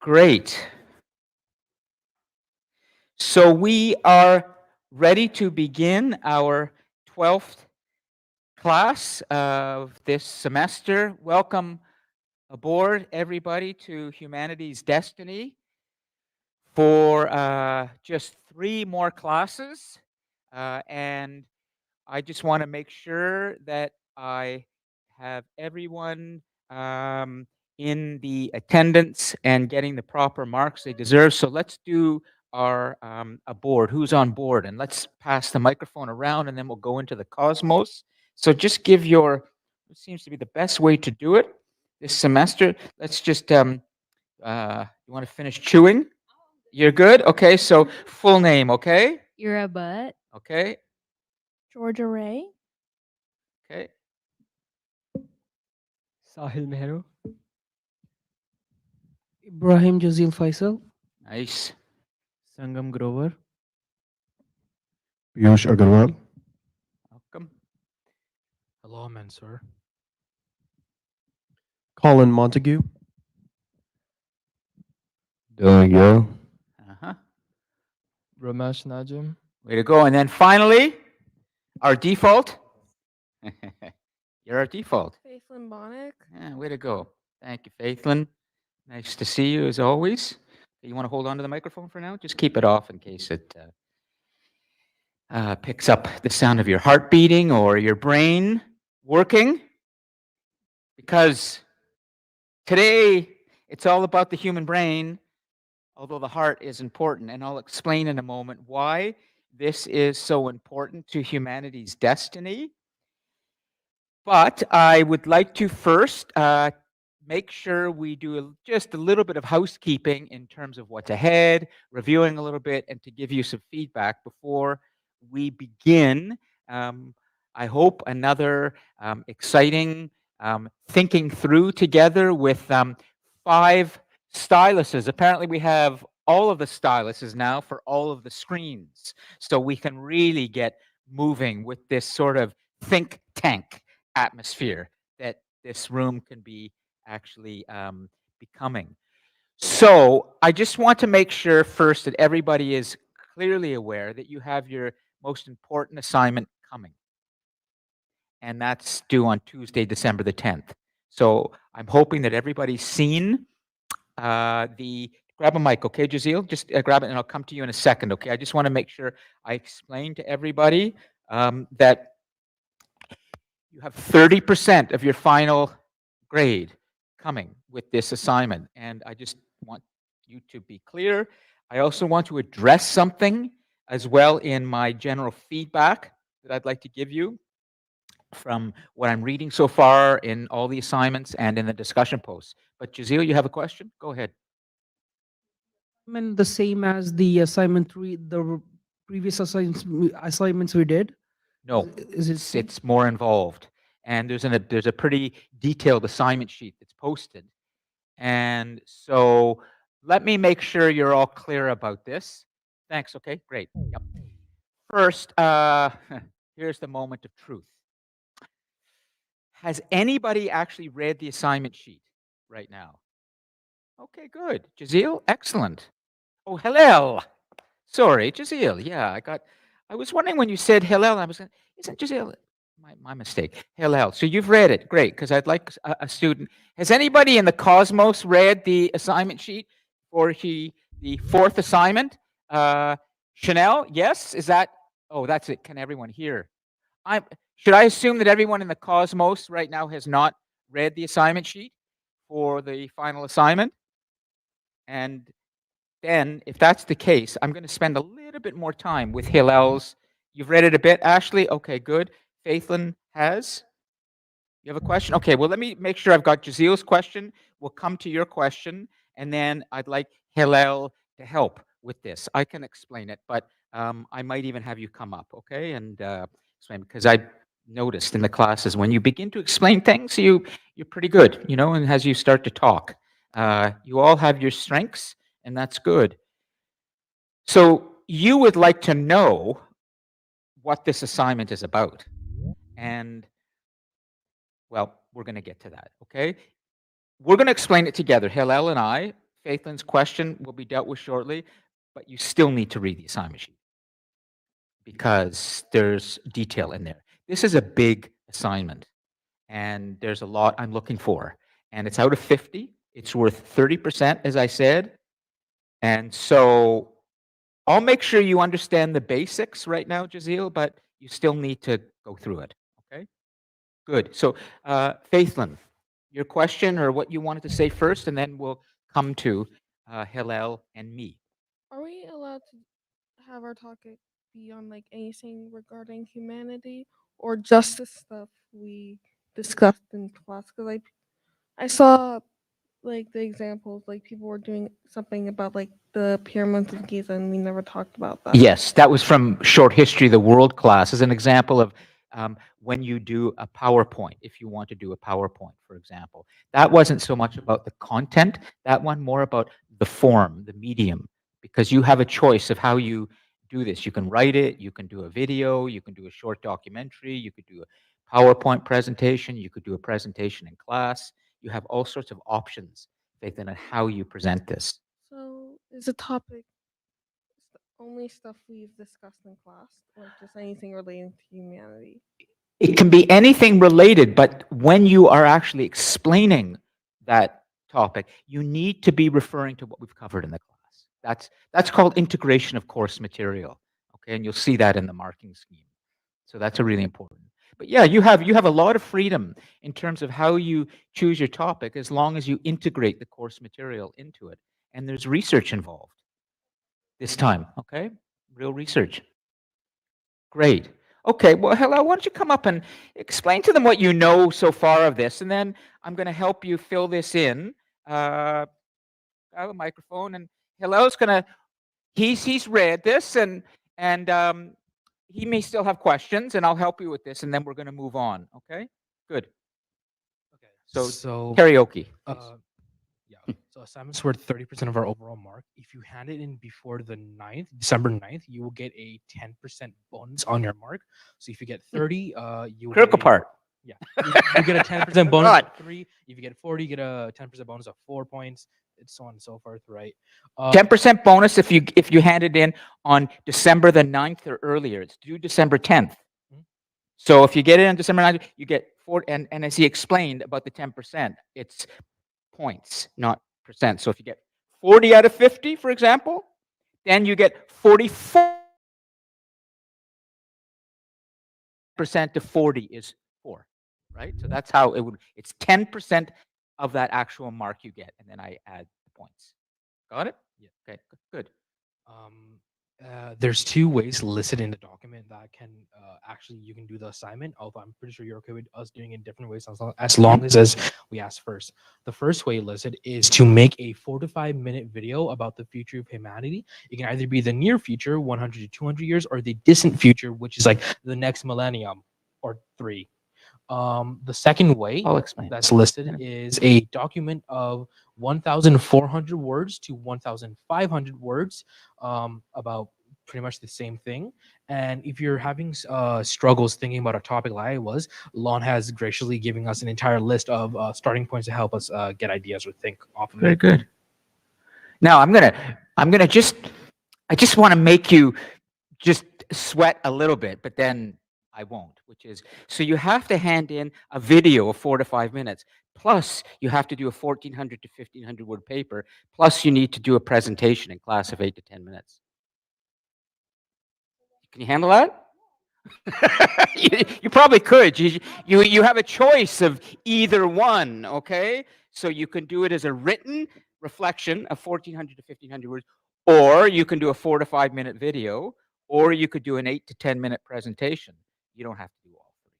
Great. So we are ready to begin our 12th class of this semester. Welcome aboard, everybody, to Humanities Destiny for just 3 more classes. And I just want to make sure that I have everyone in the attendance and getting the proper marks they deserve. So let's do our a board. Who's on board? And let's pass the microphone around, and then we'll go into the cosmos. So just give your. It seems to be the best way to do it this semester. Let's just. You want to finish chewing? You're good. Okay. So full name. Okay. You're a butt. Okay. Georgia Ray. Okay. Sahil Mehro. Ibrahim Jazil Faisal. Nice. Sangam Grover. Piyush Agarwal. Welcome. Hello, Mansur. Colin Montague. Doing good. Uh-huh. Ramesh Najam. Way to go. And then finally, our default. You're our default. Faithlin Bonnick. Yeah, way to go. Thank you, Faithlin. Nice to see you as always. You want to hold on to the microphone for now? Just keep it off in case it picks up the sound of your heart beating or your brain working. Because today, it's all about the human brain, although the heart is important. And I'll explain in a moment why this is so important to humanity's destiny. But I would like to first make sure we do just a little bit of housekeeping in terms of what's ahead, reviewing a little bit, and to give you some feedback before we begin. I hope another exciting thinking through together with 5 styluses. Apparently we have all of the styluses now for all of the screens. So we can really get moving with this sort of think tank atmosphere that this room can be actually becoming. So I just want to make sure first that everybody is clearly aware that you have your most important assignment coming. And that's due on Tuesday, December the 10th. So I'm hoping that everybody's seen grab a mic, okay, Jazeel? Just grab it and I'll come to you in a second, okay? I just want to make sure I explain to everybody that you have 30% of your final grade coming with this assignment. And I just want you to be clear. I also want to address something as well in my general feedback that I'd like to give you from what I'm reading so far in all the assignments and in the discussion posts. But Jazeel, you have a question? Go ahead. The same as the assignment 3, the previous assignments we did. No, Is it it's more involved. And there's a pretty detailed assignment sheet that's posted. And so let me make sure you're all clear about this. Thanks. Okay, great. Yep. First, here's the moment of truth. Has anybody actually read the assignment sheet right now? Okay, good. Jazeel, excellent. Oh, Hillel. Sorry, Jazeel. Yeah, I was wondering when you said Hillel, I was going, isn't Jazeel? My mistake. Hillel. So you've read it. Great, because I'd like a student. Has anybody in the Cosmos read the assignment sheet for the 4th assignment? Chanel, yes? Is that? Oh, that's it. Can everyone hear? Should I assume that everyone in the Cosmos right now has not read the assignment sheet for the final assignment? And then, if that's the case, I'm going to spend a little bit more time with Hillel's. You've read it a bit, Ashley? Okay, good. Faithlin has? You have a question? Okay, well, let me make sure I've got Jazeel's question. We'll come to your question, and then I'd like Hillel to help with this. I can explain it, but I might even have you come up, okay, and explain, because I noticed in the classes when you begin to explain things, you're pretty good, and as you start to talk. You all have your strengths, and that's good. So you would like to know what this assignment is about. And, well, we're going to get to that, okay? We're going to explain it together, Hillel and I. Faithlin's question will be dealt with shortly, but you still need to read the assignment sheet because there's detail in there. This is a big assignment, and there's a lot I'm looking for. And it's out of 50. It's worth 30%, as I said. And so I'll make sure you understand the basics right now, Jazeel, but you still need to go through it, okay? Good. So, Faithlin, your question or what you wanted to say first, and then we'll come to Hillel and me. Are we allowed to have our topic be on like anything regarding humanity or just the stuff we discussed in class? Because I saw like the examples, like people were doing something about like the pyramids of Giza, and we never talked about that. Yes, that was from Short History of the World class as an example of when you do a PowerPoint, if you want to do a PowerPoint, for example. That wasn't so much about the content, that one more about the form, the medium, because you have a choice of how you do this. You can write it, you can do a video, you can do a short documentary, you could do a PowerPoint presentation, you could do a presentation in class. You have all sorts of options, Faith, on how you present this. So is the topic only stuff we've discussed in class, or just anything relating to humanity? It can be anything related, but when you are actually explaining that topic, you need to be referring to what we've covered in the class. That's called integration of course material. Okay, and you'll see that in the marking scheme. So that's a really important. But yeah, you have a lot of freedom in terms of how you choose your topic as long as you integrate the course material into it. And there's research involved this time, okay? Real research. Great. Okay, well, hello, why don't you come up and explain to them what you know so far of this, and then I'm going to help you fill this in. I have a microphone, and Hillel's going to, he's read this, and he may still have questions, and I'll help you with this, and then we're going to move on, okay? Good. Okay. So karaoke. Yeah. So assignments were 30% of our overall mark. If you hand it in before the 9th, December 9th, you will get a 10% bonus on your mark. So if you get 30, you Critical get part. Yeah. You get a 10% bonus Right. of 3. If you get 40, you get a 10% bonus of 4 points. It's so on and so forth, right? 10% bonus if you hand it in on December the 9th or earlier. It's due December 10th. Mhm. So if you get it on December 9th, you get 4, and as he explained about the 10%, it's points, not percent. So if you get 40 out of 50, for example, then you get 44% to 40 is 4, right? So that's how it would, it's 10% of that actual mark you get, and then I add the points. Got it? Yeah. Okay, good. There's 2 ways listed in the document that can actually you can do the assignment. Although I'm pretty sure you're okay with us doing it different ways as long as we ask first. The first way listed is to make a 4 to 5 minute video about the future of humanity. It can either be the near future, 100 to 200 years, or the distant future, which is like the next millennium or 3. The second way I'll explain. that's listed is a document of 1,400 words to 1,500 words about pretty much the same thing. And if you're having struggles thinking about a topic like I was, Lon has graciously giving us an entire list of starting points to help us get ideas or think off of Very it. good. Now I just want to make you just sweat a little bit, but then I won't, which is, so you have to hand in a video of 4 to 5 minutes, plus you have to do a 1,400 to 1,500 word paper, plus you need to do a presentation in class of 8 to 10 minutes. Can you handle that? You probably could. You have a choice of either one, okay? So you can do it as a written reflection of 1,400 to 1,500 words, or you can do a 4 to 5 minute video, or you could do an 8 to 10 minute presentation. You don't have to do all 3.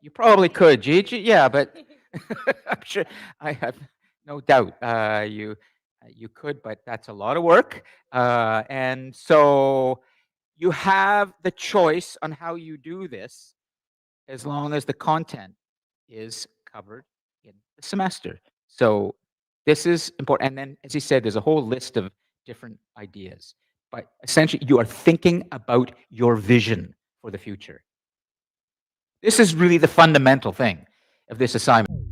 You probably could, Gigi. Yeah, but I'm sure I have no doubt you could, but that's a lot of work. And so you have the choice on how you do this as long as the content is covered in the semester. So this is important. And then, as he said, there's a whole list of different ideas. But essentially, you are thinking about your vision for the future. This is really the fundamental thing of this assignment.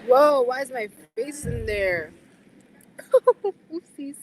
Whoa, why is my face in there? Oopsies.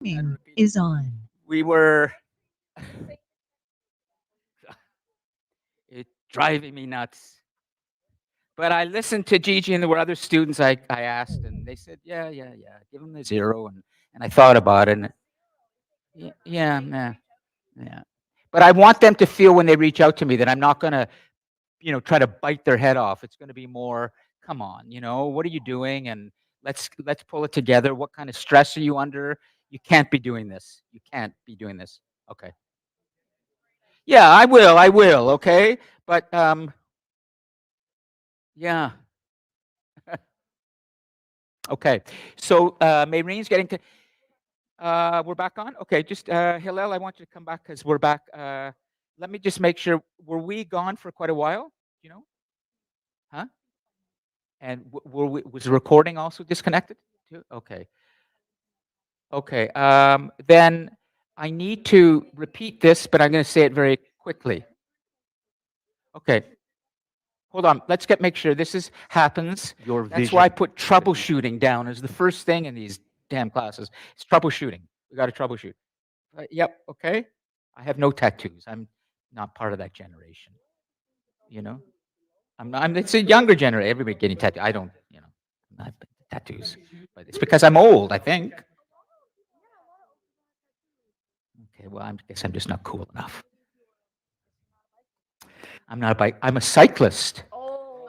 Is on. We were. It's driving me nuts. But I listened to Gigi, and there were other students I asked, and they said, yeah, yeah, yeah, give them the 0. And I thought about it, and yeah, yeah, yeah. But I want them to feel when they reach out to me that I'm not going to, try to bite their head off. It's going to be more, come on, what are you doing? And let's pull it together. What kind of stress are you under? You can't be doing this. You can't be doing this. Okay. Yeah, I will. Okay. But, yeah. Okay. So, Mayrene's getting to, we're back on? Okay, just, Hillel, I want you to come back because we're back. Let me just make sure, were we gone for quite a while? You know? Huh? And was the recording also disconnected too? Okay. Okay, then I need to repeat this, but I'm gonna say it very quickly. Okay. Hold on, let's make sure this happens. That's why I put troubleshooting down as the first thing in these damn classes. It's troubleshooting. We gotta troubleshoot. Yep, okay. I have no tattoos. I'm not part of that generation. You know? It's a younger generation. Everybody getting tattoos. I don't, not tattoos. But it's because I'm old, I think. Okay, well, I guess I'm just not cool enough. I'm not a bike. I'm a cyclist.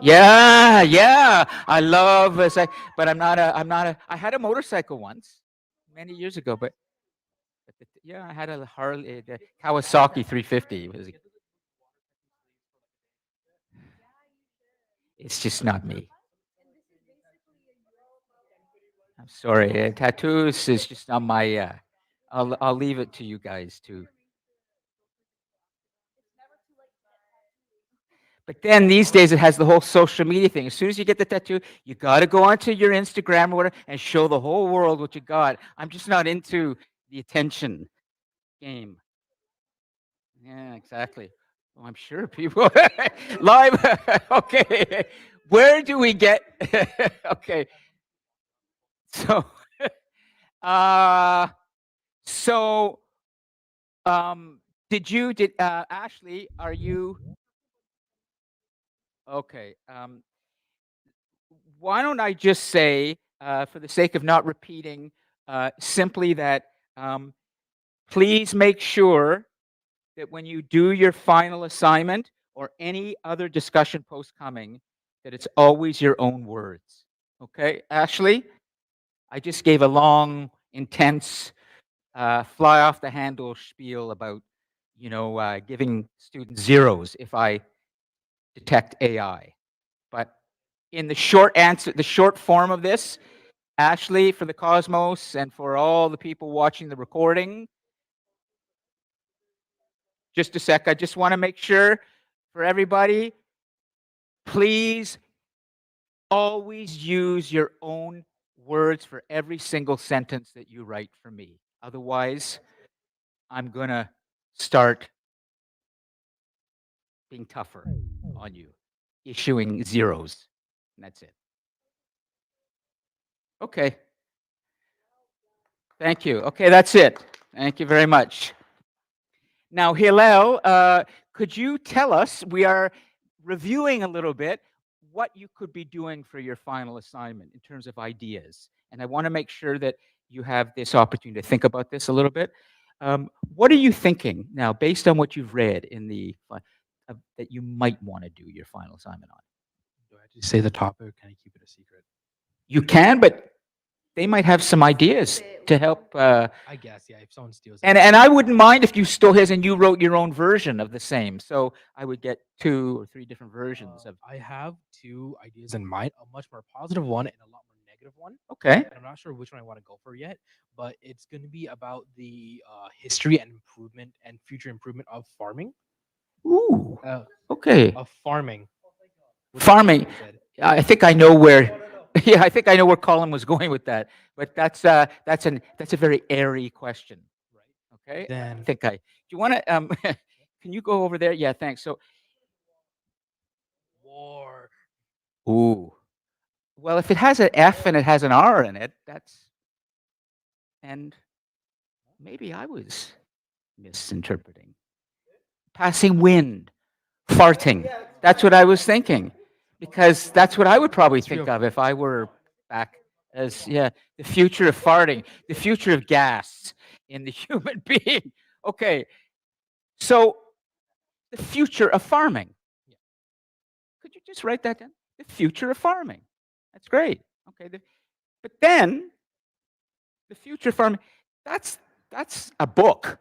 Yeah, yeah. I love but I'm not a. I had a motorcycle once, many years ago, but yeah, I had a Harley, the Kawasaki 350. It's just not me. I'm sorry. Tattoos is just not my. I'll leave it to you guys to. But then these days it has the whole social media thing. As soon as you get the tattoo, you got to go onto your Instagram or whatever and show the whole world what you got. I'm just not into the attention game. Yeah, exactly. Oh, I'm sure people live. Okay, where do we get? Okay, so, uh, so, did Ashley? Are you okay? Why don't I just say, for the sake of not repeating, simply that please make sure that when you do your final assignment or any other discussion post coming, that it's always your own words. Okay, Ashley? I just gave a long, intense, fly off the handle spiel about, giving students 0s if I detect AI. But in the short form of this, Ashley, for the Cosmos and for all the people watching the recording, just a sec. I just want to make sure for everybody, please always use your own words for every single sentence that you write for me. Otherwise, I'm going to start being tougher on you, issuing 0s. And that's it. Okay. Thank you. Okay, that's it. Thank you very much. Now, Hillel, could you tell us, we are reviewing a little bit what you could be doing for your final assignment in terms of ideas. And I want to make sure that you have this opportunity to think about this a little bit. What are you thinking now, based on what you've read in that you might want to do your final assignment on? Do I have to say the topic, or can I keep it a secret? You can, but they might have some ideas to help. I guess, yeah. If someone steals it, And I wouldn't mind if you stole his and you wrote your own version of the same. So I would get 2 or 3 different versions of. I have 2 ideas in mind: a much more positive one and a lot more negative one. Okay. And I'm not sure which one I want to go for yet, but it's going to be about the history and improvement and future improvement of farming. Ooh. Uh, Okay. of farming. Farming. I think I know where. Yeah, I think I know where Colin was going with that. But that's a very airy question, right? Okay. Then I think do you want to can you go over there? Yeah, thanks. So war. ooh. Well, if it has an F and it has an R in it, that's and maybe I was misinterpreting. Passing wind, farting. That's what I was thinking. Because that's what I would probably It's real. think of if I were back as, yeah, the future of farting, the future of gas in the human being. Okay. So the future of farming. Could you just write that down? The future of farming. That's great. Okay. But then the future of farming, that's a book.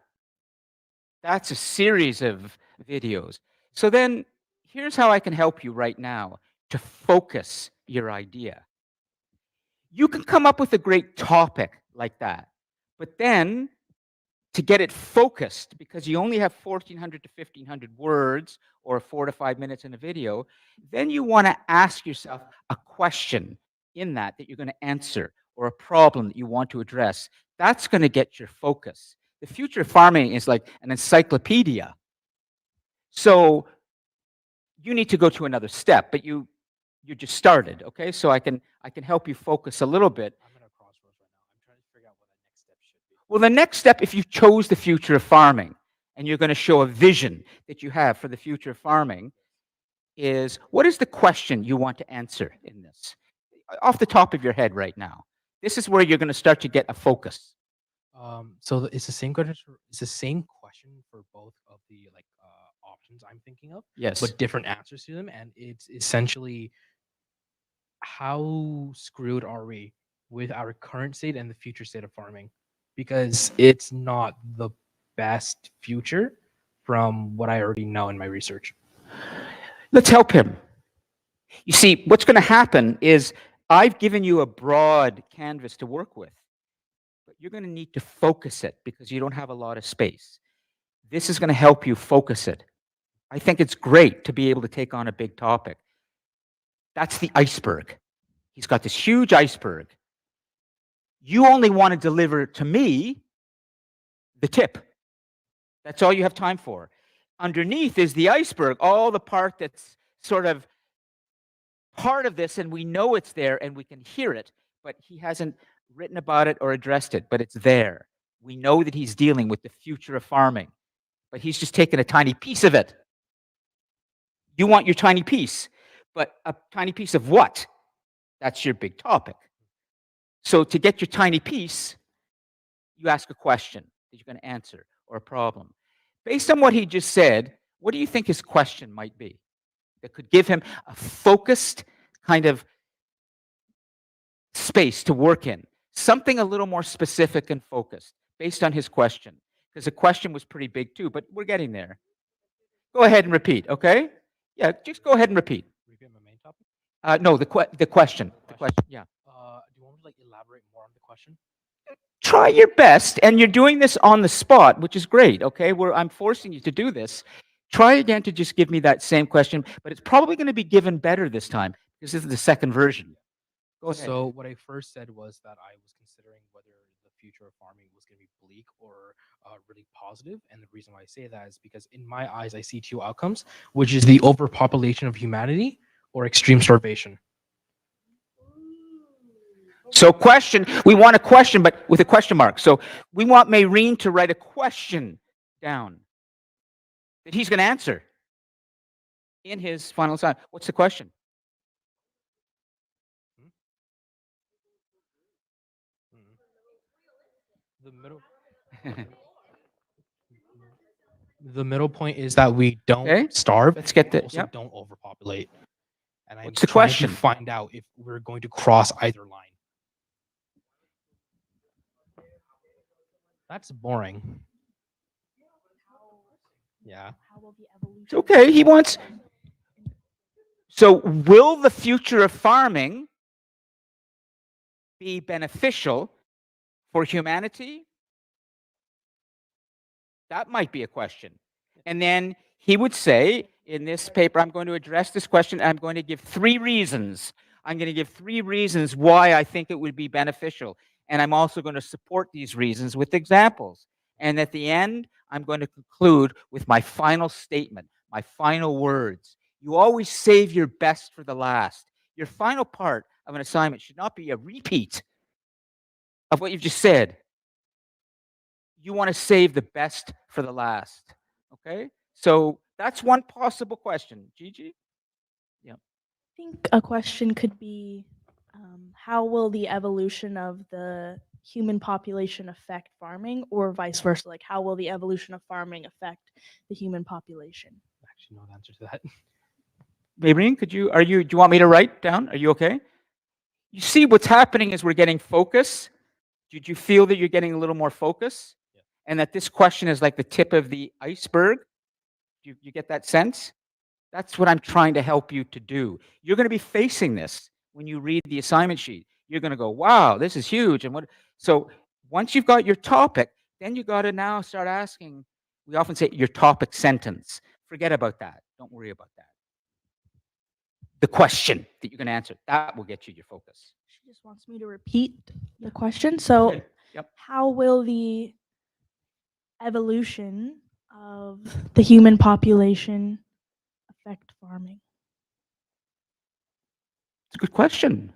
That's a series of videos. So then here's how I can help you right now to focus your idea. You can come up with a great topic like that, but then to get it focused, because you only have 1,400 to 1,500 words or 4 to 5 minutes in a video, then you want to ask yourself a question in that you're going to answer, or a problem that you want to address. That's going to get your focus. The future of farming is like an encyclopedia. So you need to go to another step, but you just started, okay? So I can help you focus a little bit. I'm at a crossroads right now. I'm trying to figure out what the next step should be. Well, the next step, if you chose the future of farming and you're going to show a vision that you have for the future of farming, is what is the question you want to answer in this? Off the top of your head right now. This is where you're going to start to get a focus. It's the same question. It's the same question for both of the options I'm thinking of, Yes. but different answers to them. And it's essentially, how screwed are we with our current state and the future state of farming? Because it's not the best future from what I already know in my research. Let's help him. You see, what's going to happen is I've given you a broad canvas to work with, but you're going to need to focus it because you don't have a lot of space. This is going to help you focus it. I think it's great to be able to take on a big topic. That's the iceberg. He's got this huge iceberg. You only want to deliver to me the tip. That's all you have time for. Underneath is the iceberg, all the part that's sort of part of this, and we know it's there and we can hear it, but he hasn't written about it or addressed it, but it's there. We know that he's dealing with the future of farming, but he's just taken a tiny piece of it. You want your tiny piece, but a tiny piece of what? That's your big topic. So to get your tiny piece, you ask a question that you're going to answer, or a problem. Based on what he just said, what do you think his question might be that could give him a focused kind of space to work in? Something a little more specific and focused based on his question. Because the question was pretty big too, but we're getting there. Go ahead and repeat, okay? Yeah, just go ahead and repeat. Repeat my main topic. No, the question. The question, yeah. Do you want me to elaborate more on the question? Try your best, and you're doing this on the spot, which is great, okay? I'm forcing you to do this. Try again to just give me that same question, but it's probably going to be given better this time because this is the second version. Go ahead. So what I first said was that I was considering whether the future of farming was going to be bleak or really positive. And the reason why I say that is because in my eyes, I see two outcomes, which is the overpopulation of humanity or extreme starvation. So question, we want a question, but with a question mark. So we want Mayreen to write a question down that he's going to answer in his final assignment. What's the question? The middle. The middle point is that we don't Okay, starve. let's get the- also yep. don't overpopulate. And I'm What's the trying question? to find out if we're going to cross either line. That's boring. Yeah. It's okay, he wants. So will the future of farming be beneficial for humanity? That might be a question. And then he would say, in this paper, I'm going to address this question. I'm going to give 3 reasons. I'm going to give 3 reasons why I think it would be beneficial. And I'm also going to support these reasons with examples. And at the end, I'm going to conclude with my final statement, my final words. You always save your best for the last. Your final part of an assignment should not be a repeat of what you've just said. you want to save the best for the last. Okay? So that's one possible question. Gigi? I think a question could be, how will the evolution of the human population affect farming, or vice versa? Like, how will the evolution of farming affect the human population? I actually know the answer to that. Maureen, do you want me to write down? Are you okay? You see what's happening is we're getting focus. Did you feel that you're getting a little more focus? Yeah. And that this question is like the tip of the iceberg? You get that sense? That's what I'm trying to help you to do. You're going to be facing this when you read the assignment sheet. You're going to go, wow, this is huge. And what? So once you've got your topic, then you got to now start asking. We often say your topic sentence. Forget about that. Don't worry about that. The question that you're going to answer, that will get you your focus. She just wants me to repeat the question. So, Good. Yep. how will the evolution of the human population affect farming? It's a good question.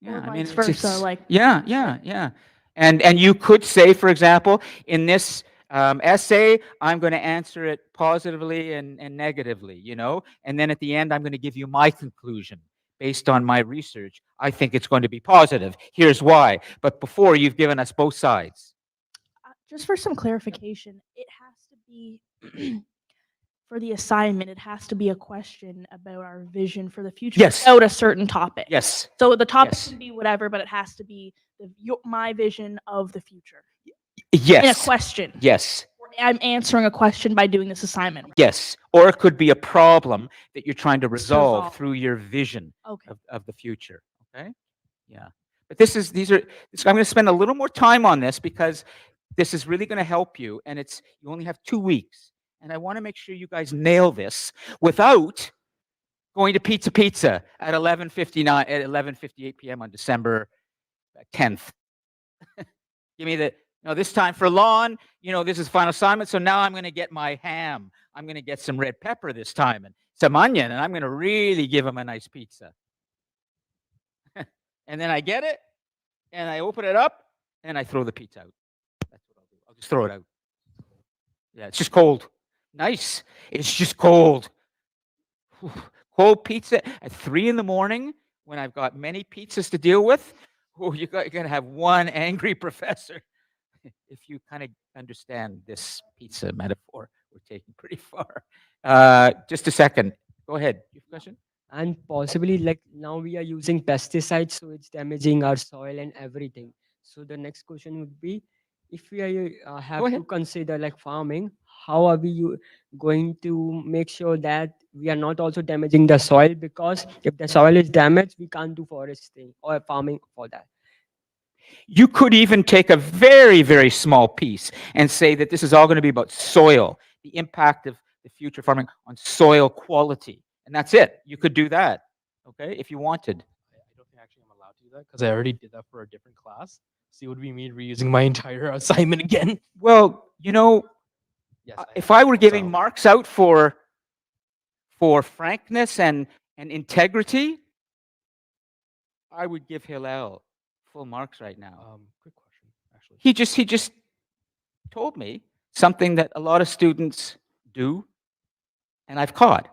Or Yeah, I mean, vice versa, like yeah. And you could say, for example, in this essay, I'm going to answer it positively and negatively, you know, and then at the end, I'm going to give you my conclusion based on my research. I think it's going to be positive. Here's why. But before, you've given us both sides. just for some clarification, it has to be for the assignment, it has to be a question about our vision for the future Yes. about a certain topic. Yes. So the topic Yes. can be whatever, but it has to be my vision of the future. Yes. In a question. Yes. I'm answering a question by doing this assignment. Yes. Or it could be a problem that you're trying to resolve Resolve. through your vision Okay. of the future. Okay? Yeah. But I'm going to spend a little more time on this because this is really going to help you. And you only have 2 weeks. And I want to make sure you guys nail this without going to Pizza at 11:58 p.m. on December 10th. Give me this time for lawn, this is final assignment. So now I'm going to get my ham. I'm going to get some red pepper this time and some onion, and I'm going to really give them a nice pizza. And then I get it, and I open it up, and I throw the pizza out. That's what I'll do. I'll just throw it out. Yeah, it's just cold. Nice. It's just cold. Cold pizza at 3 a.m. when I've got many pizzas to deal with. Oh, you're going to have one angry professor. If you kind of understand this pizza metaphor, we're taking pretty far. Just a second. Go ahead. You have a question? And possibly like now we are using pesticides, so it's damaging our soil and everything. So the next question would be, if we have to ahead. consider like farming, how are we going to make sure that we are not also damaging the soil? Because if the soil is damaged, we can't do foresting or farming for that. You could even take a very, very small piece and say that this is all going to be about soil, the impact of the future farming on soil quality. And that's it. You could do that, okay, if you wanted. I don't think actually I'm allowed to do that because I already did that for a different class. So it would be me reusing my entire assignment again. Well, Yes, if I were giving so- marks out for frankness and integrity, I would give Hillel full marks right now. Quick question, actually. He just told me something that a lot of students do, and I've caught.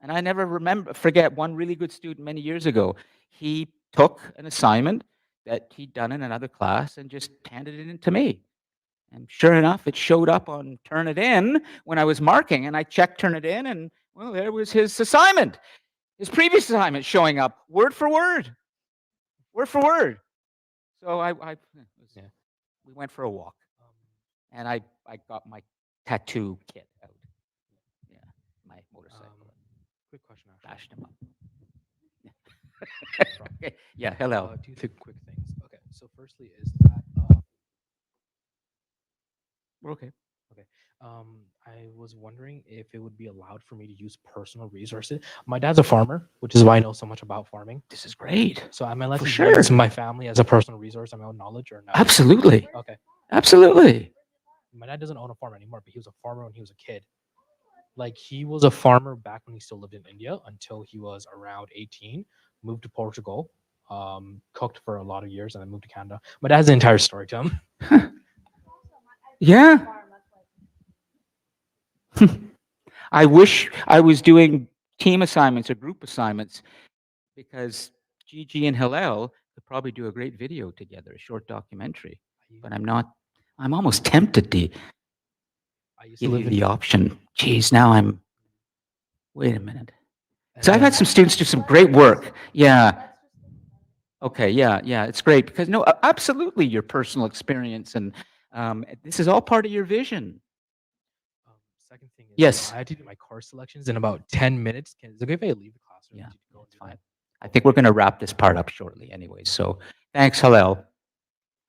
And I never forget one really good student many years ago. He took an assignment that he'd done in another class and just handed it in to me. And sure enough, it showed up on Turnitin when I was marking, and I checked Turnitin, and well, there was his assignment, his previous assignment showing up word for word. So we went for a walk, and I got my tattoo kit out. Yeah, my motorcycle. Quick question, actually. Bashed him up. Okay. Yeah, hello. Two quick things. Okay, so firstly is that We're okay. I was wondering if it would be allowed for me to use personal resources. My dad's a farmer, which is why I know so much about farming. This is great. So am I allowed For to sure. use my family as a personal resource and my own knowledge or no? Absolutely. Okay. Absolutely. My dad doesn't own a farm anymore, but he was a farmer when he was a kid. Like he was a farmer back when he still lived in India until he was around 18, moved to Portugal, cooked for a lot of years, and then moved to Canada. My dad has an entire story to him. Yeah. I wish I was doing team assignments or group assignments because Gigi and Hillel could probably do a great video together, a short documentary. But I'm not. I'm almost tempted to I used to give you live in the option. Geez, now I'm. Wait a minute. and So I've had then some students do some great work. Yeah. Okay. Yeah. Yeah. It's great because no, absolutely, your personal experience and this is all part of your vision. second thing is Yes. I had to do my course selections in about 10 minutes. Is it okay if I leave the classroom? Yeah, to go and that's do fine. that? I think we're going to wrap this part up shortly, anyway. So thanks, Hillel.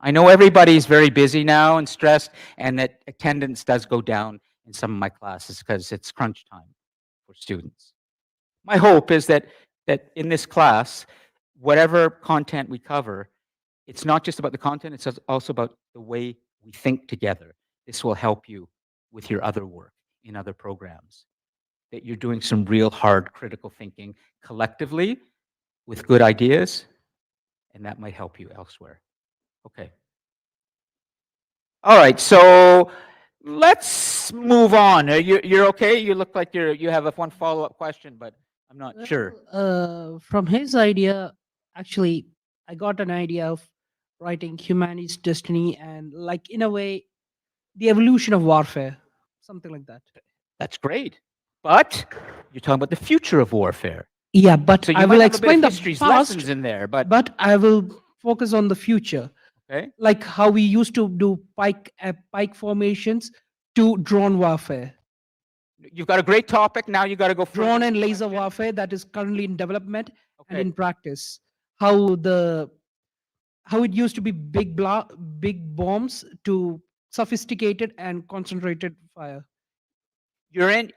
I know everybody's very busy now and stressed, and that attendance does go down in some of my classes because it's crunch time for students. My hope is that in this class, whatever content we cover, it's not just about the content, it's also about the way we think together. This will help you with your other work in other programs, that you're doing some real hard critical thinking collectively with good ideas, and that might help you elsewhere. Okay. All right, so let's move on. You're okay? You look like you have one follow-up question, but I'm not sure. From his idea, actually, I got an idea of writing humanity's destiny and, like, in a way, the evolution of warfare, something like that. That's great. But you're talking about the future of warfare. Yeah, but So I you will might have a bit explain of the history's past, lessons in there, but but I will focus on the future, okay. like how we used to do pike formations to drone warfare, You've got a great topic. Now you got to go further drone with and the laser question. warfare that is currently in development and Okay. in practice. How it used to be big bombs to sophisticated and concentrated fire. You're in.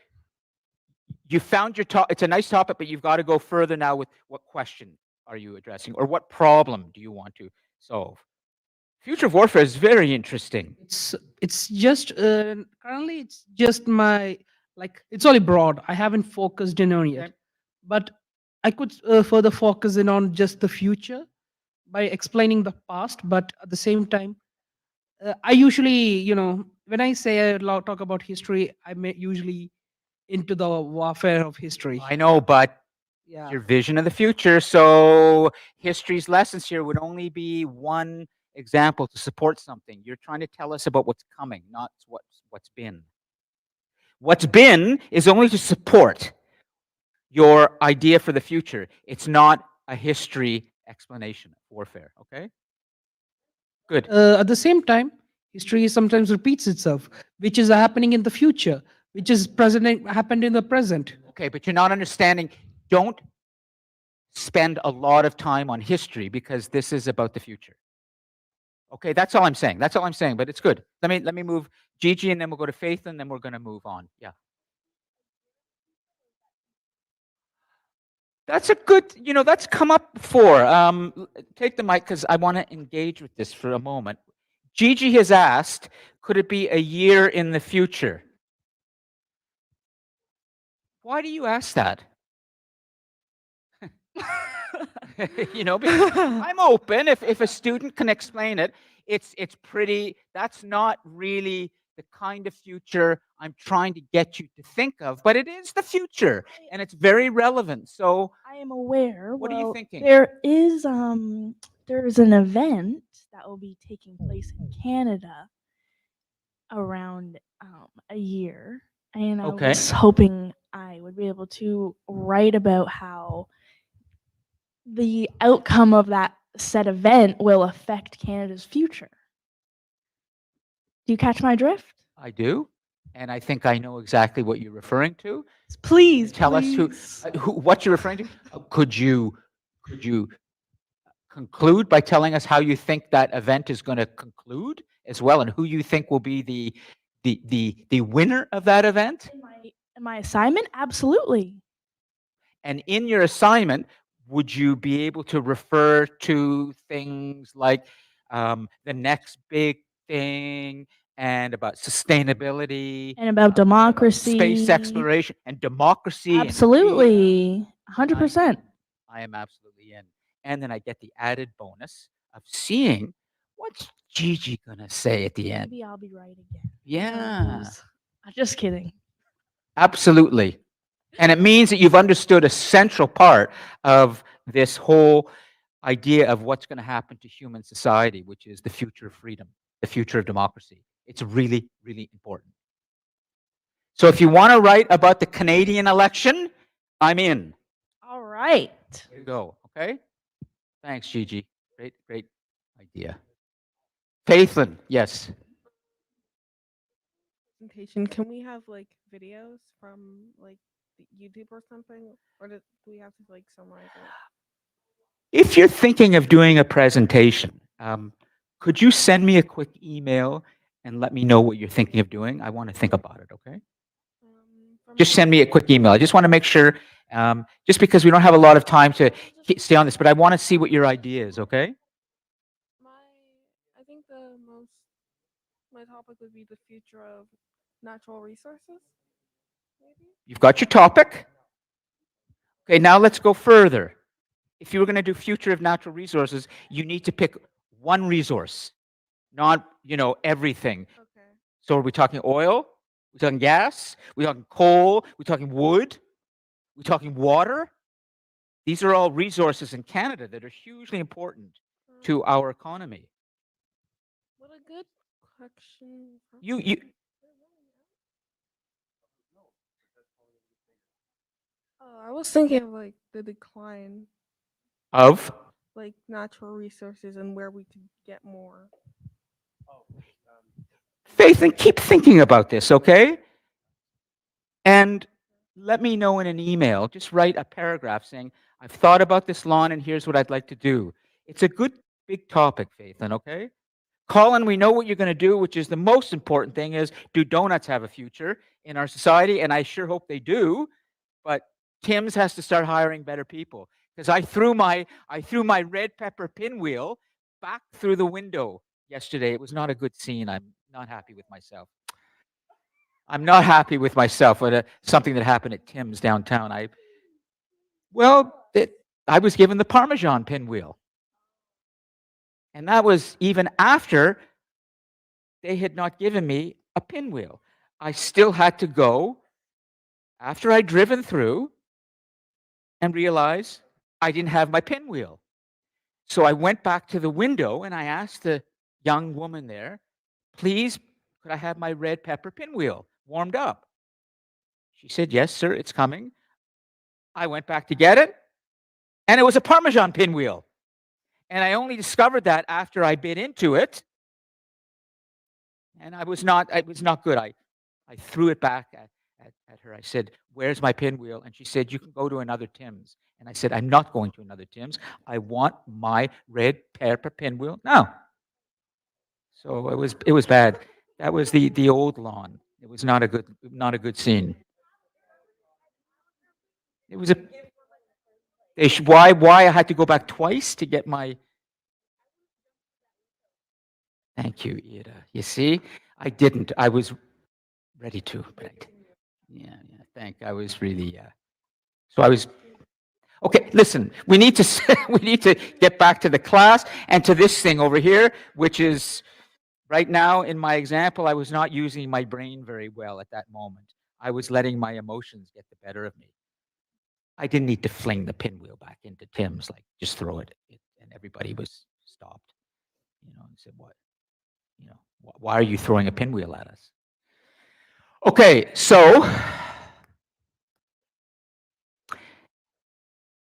You found your top. It's a nice topic, but you've got to go further now with what question are you addressing, or what problem do you want to solve? Future of warfare is very interesting. It's just currently it's just my, like, it's only broad. I haven't focused in on yet, Okay. but I could further focus in on just the future by explaining the past. But at the same time, I usually, when I say talk about history, usually into the warfare of history. I know, but Yeah. your vision of the future. So history's lessons here would only be one example to support something. You're trying to tell us about what's coming, not what's been. What's been is only to support your idea for the future. It's not a history explanation of warfare. Okay. Good. At the same time, history sometimes repeats itself, which is happening in the future, which is present happened in the present. Okay, but you're not understanding. Don't spend a lot of time on history because this is about the future. Okay, that's all I'm saying. That's all I'm saying, but it's good. Let me move Gigi and then we'll go to Faith and then we're going to move on. Yeah. That's a good, that's come up before. Take the mic because I want to engage with this for a moment. Gigi has asked, could it be a year in the future? Why do you ask that? Because I'm open. If a student can explain it, it's pretty. That's not really the kind of future I'm trying to get you to think of, but it is the future, and it's very relevant. So I am aware. What are you Well, thinking? there's an event that will be taking place in Canada around a year, and I Okay. was hoping I would be able to write about how the outcome of that said event will affect Canada's future. Do you catch my drift? I do, and I think I know exactly what you're referring to. Please Tell us please. what you're referring to. Could you conclude by telling us how you think that event is going to conclude as well, and who you think will be the winner of that event? In my assignment, absolutely. And in your assignment, would you be able to refer to things like the next big thing and about sustainability And about democracy. space exploration and democracy? and freedom? Absolutely. 100%. I am absolutely in. And then I get the added bonus of seeing what's Gigi gonna say at the end? Maybe I'll be right again. Yeah, I'm just kidding. absolutely. And it means that you've understood a central part of this whole idea of what's going to happen to human society, which is the future of freedom, the future of democracy. It's really, really important. So if you want to write about the Canadian election, I'm in. All right. There you go. Okay. Thanks, Gigi. Great, great idea. Faithlin, yes. Presentation. Can we have like videos from like YouTube or something, or do we have to like summarize it? If you're thinking of doing a presentation, could you send me a quick email and let me know what you're thinking of doing? I want to think about it, okay? Just send me a quick email. I just want to make sure, just because we don't have a lot of time to stay on this, but I want to see what your idea is, okay? I think my topic would be the future of natural resources. Maybe. You've got your topic. Okay, now let's go further. If you were going to do future of natural resources, you need to pick one resource, not, everything. Okay. So are we talking oil? We're talking gas? We're talking coal? We're talking wood? We're talking water? These are all resources in Canada that are hugely important to our economy. What a good question. You Oh, I was thinking of like the decline, of like natural resources and where we could get more. Faith, and keep thinking about this, okay? And let me know in an email. Just write a paragraph saying, I've thought about this lawn and here's what I'd like to do. It's a good big topic, Faithlin, okay? Colin, we know what you're going to do, which is the most important thing is, do donuts have a future in our society? And I sure hope they do. But Tim's has to start hiring better people because I threw my red pepper pinwheel back through the window yesterday. It was not a good scene. I'm not happy with myself. I'm not happy with myself with something that happened at Tim's downtown. I was given the Parmesan pinwheel. And that was even after they had not given me a pinwheel. I still had to go after I'd driven through and realize I didn't have my pinwheel. So I went back to the window and I asked the young woman there, please, could I have my red pepper pinwheel warmed up? She said, yes, sir, it's coming. I went back to get it, and it was a Parmesan pinwheel. And I only discovered that after I bit into it. And it was not good. I threw it back at her. I said, where's my pinwheel? And she said, you can go to another Tim's. And I said, I'm not going to another Tim's. I want my red pepper pinwheel now. So it was bad. That was the old lawn. It was not a good scene. It was why I had to go back twice to get my. Thank you, Ida. You see, I didn't. I was ready to, but I didn't. Yeah. I was really. So I was. Okay, listen. We need to get back to the class and to this thing over here, which is right now in my example. I was not using my brain very well at that moment. I was letting my emotions get the better of me. I didn't need to fling the pinwheel back into Tim's, like just throw it, and everybody was stopped. And said, "What? Why are you throwing a pinwheel at us?" Okay, so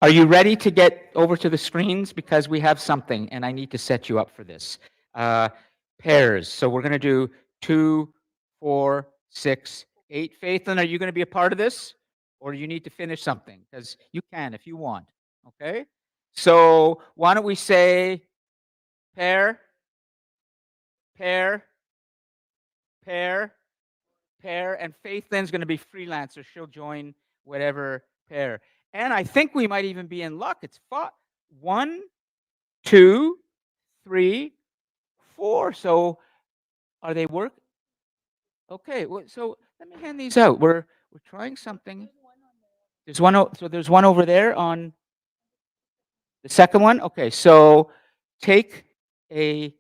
are you ready to get over to the screens? Because we have something, and I need to set you up for this. Pairs. So we're going to do 2, 4, 6, 8. Faithlin, are you going to be a part of this? Or you need to finish something? Because you can if you want. Okay? So why don't we say pair, pair, pair, pair, and Faithlin's going to be freelancer. She'll join whatever pair. And I think we might even be in luck. It's 1, 2, 3, 4. So are they work? Okay. So let me hand these out. We're trying something. There's one. So there's one over there on the second one. Okay. So take a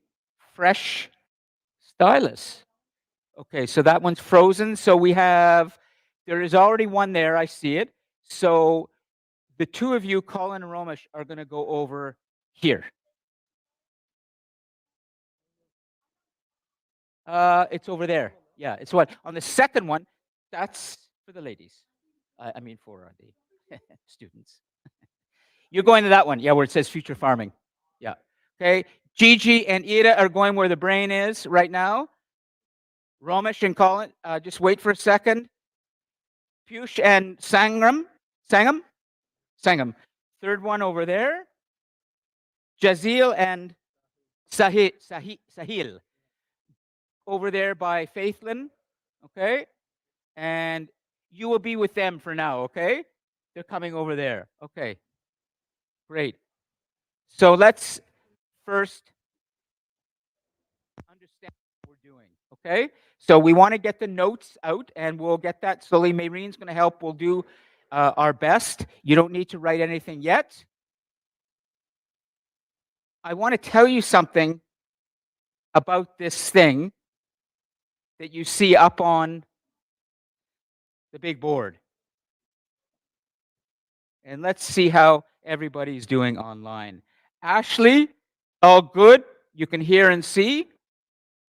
fresh stylus. Okay, so that one's frozen. So there is already one there. I see it. So the two of you, Colin and Romesh, are going to go over here. It's over there. Yeah, it's what? On the second one, that's for the ladies. I mean, for the students. You're going to that one. Yeah, where it says future farming. Yeah. Okay. Gigi and Ida are going where the brain is right now. Romesh and Colin, just wait for a second. Piyush and Sangam. Third one over there. Jazeel and Sahil. Over there by Faithlin. Okay. And you will be with them for now. Okay. They're coming over there. Okay. Great. So let's first understand what we're doing. Okay. So we want to get the notes out and we'll get that slowly. Mayrene's going to help. We'll do our best. You don't need to write anything yet. I want to tell you something about this thing that you see up on the big board. And let's see how everybody's doing online. Ashley, all good? You can hear and see?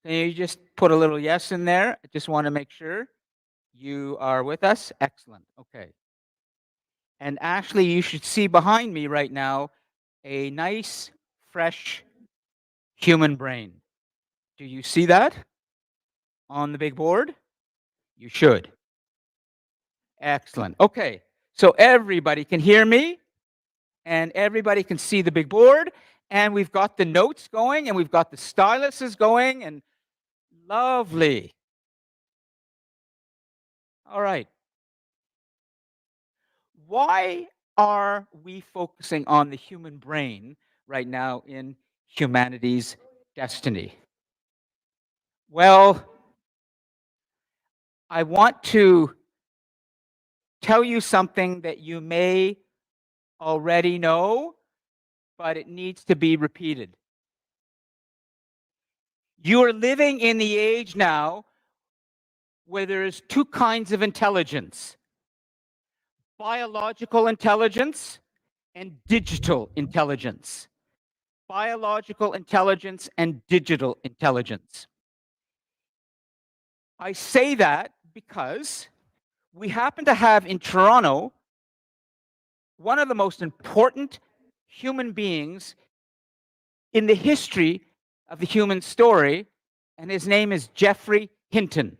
Can you just put a little yes in there? I just want to make sure you are with us. Excellent. Okay. And Ashley, you should see behind me right now a nice, fresh human brain. Do you see that on the big board? You should. Excellent. Okay. So everybody can hear me and everybody can see the big board and we've got the notes going and we've got the styluses going and lovely. All right. Why are we focusing on the human brain right now in humanity's destiny? Well, I want to tell you something that you may already know, but it needs to be repeated. You are living in the age now where there's two kinds of intelligence: biological intelligence and digital intelligence. Biological intelligence and digital intelligence. I say that because we happen to have in Toronto one of the most important human beings in the history of the human story, and his name is Geoffrey Hinton.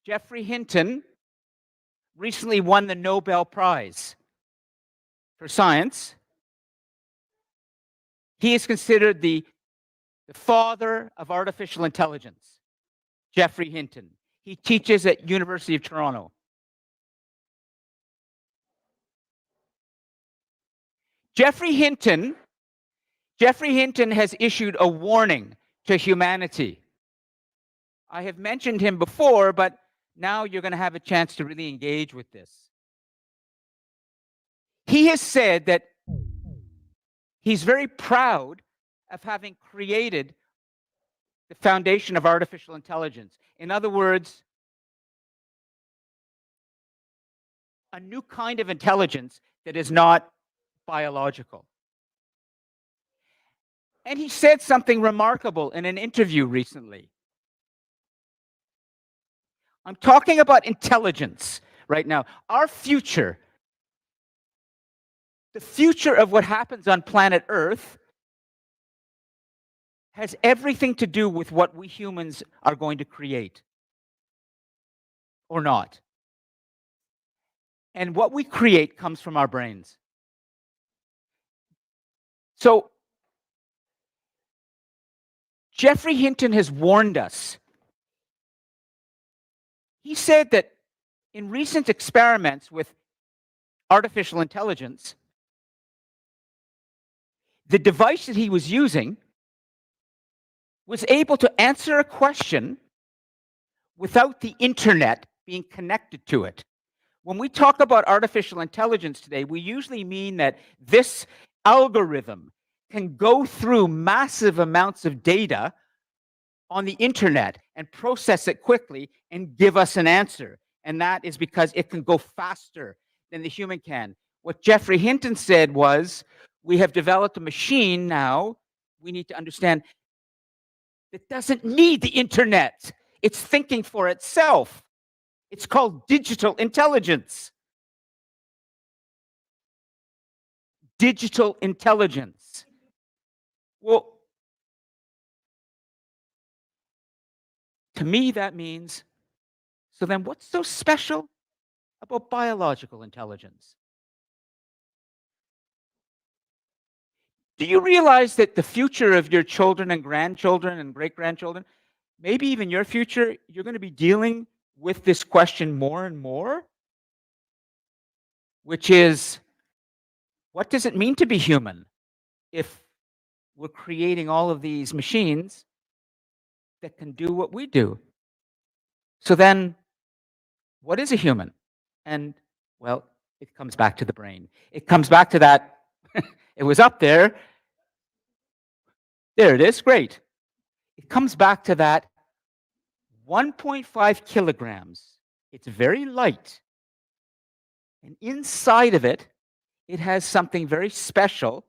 Geoffrey Hinton recently won the Nobel Prize for science. He is considered the father of artificial intelligence, Geoffrey Hinton. He teaches at University of Toronto. Geoffrey Hinton has issued a warning to humanity. I have mentioned him before, but now you're going to have a chance to really engage with this. He has said that he's very proud of having created the foundation of artificial intelligence. In other words, a new kind of intelligence that is not biological. And he said something remarkable in an interview recently. I'm talking about intelligence right now. Our future, the future of what happens on planet Earth, has everything to do with what we humans are going to create or not. And what we create comes from our brains. So, Geoffrey Hinton has warned us. He said that in recent experiments with artificial intelligence, the device that he was using was able to answer a question without the internet being connected to it. When we talk about artificial intelligence today, we usually mean that this algorithm can go through massive amounts of data on the internet and process it quickly and give us an answer. And that is because it can go faster than the human can. What Geoffrey Hinton said was, we have developed a machine now, we need to understand, that doesn't need the internet. It's thinking for itself. It's called digital intelligence. Digital intelligence. Well, to me, that means, so then what's so special about biological intelligence? Do you realize that the future of your children and grandchildren and great grandchildren, maybe even your future, you're going to be dealing with this question more and more? Which is, what does it mean to be human if we're creating all of these machines that can do what we do? So then, what is a human? And, well, it comes back to the brain. It comes back to that, it was up there. There it is, great. It comes back to that 1.5 kilograms. It's very light. And inside of it, it has something very special.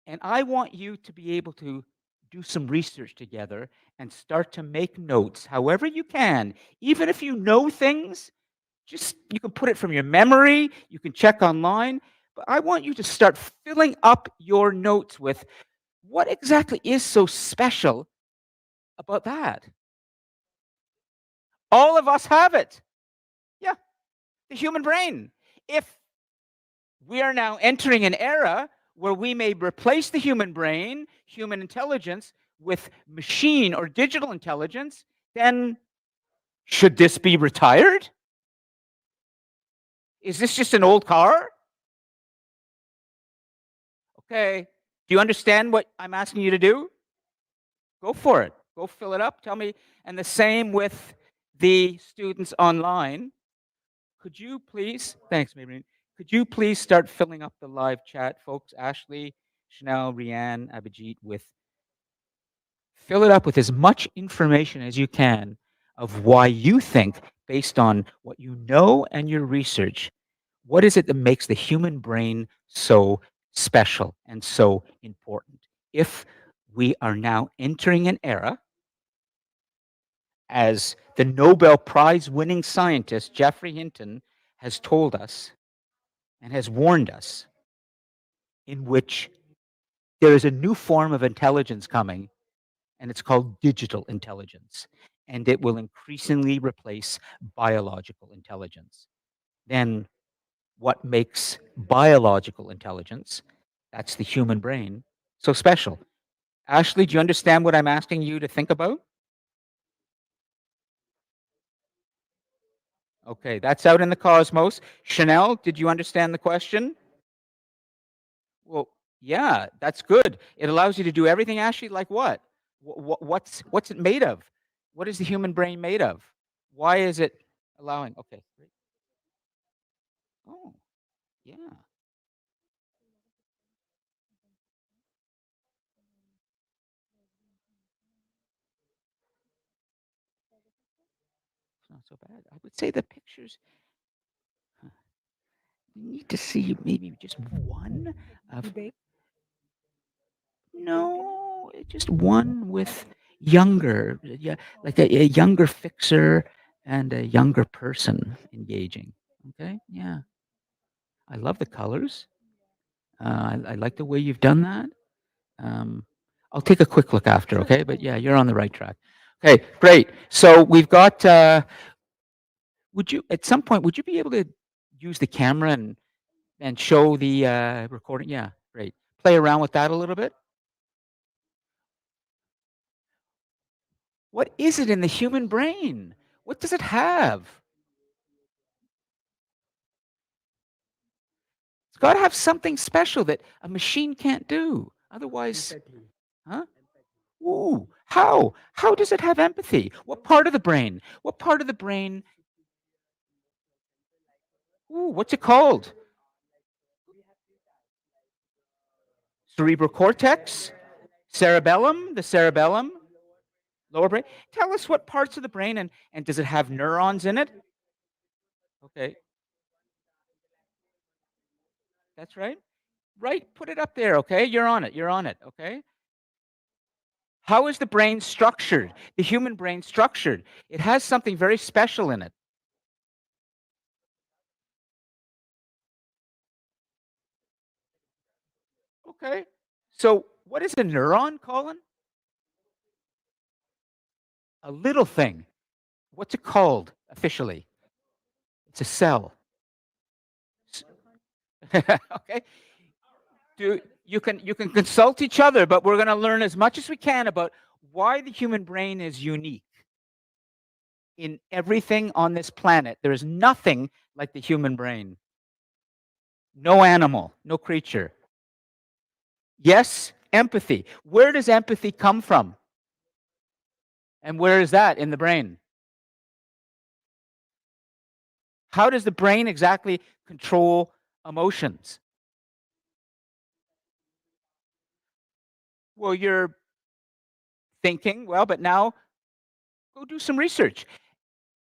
And I want you to be able to do some research together and start to make notes, however you can. Even if you know things, just you can put it from your memory, you can check online. But I want you to start filling up your notes with what exactly is so special about that. All of us have it. Yeah, the human brain. If we are now entering an era where we may replace the human brain, human intelligence, with machine or digital intelligence, then should this be retired? Is this just an old car? Okay. Do you understand what I'm asking you to do? Go for it. Go fill it up. Tell me. And the same with the students online. Could you please, thanks, Maybelline. Could you please start filling up the live chat, folks? Ashley, Chanel, Rianne, Abhijit, fill it up with as much information as you can of why you think, based on what you know and your research, what is it that makes the human brain so special and so important? If we are now entering an era, as the Nobel Prize winning scientist Geoffrey Hinton has told us and has warned us, in which there is a new form of intelligence coming, and it's called digital intelligence, and it will increasingly replace biological intelligence. Then what makes biological intelligence, that's the human brain, so special? Ashley, do you understand what I'm asking you to think about? Okay, that's out in the cosmos. Chanel, did you understand the question? Well, yeah, that's good. It allows you to do everything, Ashley, like what? What's it made of? What is the human brain made of? Why is it allowing? Okay, great. Oh, yeah. It's not so bad. I would say the pictures, huh, you need to see maybe just one of, no, just one with younger, yeah, like a younger fixer and a younger person engaging. Okay, yeah. I love the colors. I like the way you've done that. Um, I'll take a quick look after, okay? But yeah, you're on the right track. Okay, great. So we've got, would you, at some point, would you be able to use the camera and show the recording? Yeah, great. Play around with that a little bit. What is it in the human brain? What does it have? It's got to have something special that a machine can't do. Otherwise, huh? Ooh, how? How does it have empathy? What part of the brain? What part of the brain? Ooh, what's it called? Cerebral cortex? Cerebellum? The cerebellum? Lower brain. Tell us what parts of the brain, and does it have neurons in it? Okay, that's right. Right, put it up there, okay? You're on it. You're on it, okay? How is the brain structured? The human brain structured. It has something very special in it. Okay. So, what is a neuron, Colin? A little thing. What's it called officially? It's a cell. Okay. You can consult each other, but we're going to learn as much as we can about why the human brain is unique. In everything on this planet, there is nothing like the human brain. No animal, no creature. Yes, empathy. Where does empathy come from? And where is that in the brain? How does the brain exactly control emotions? Well, you're thinking, well, but now go do some research.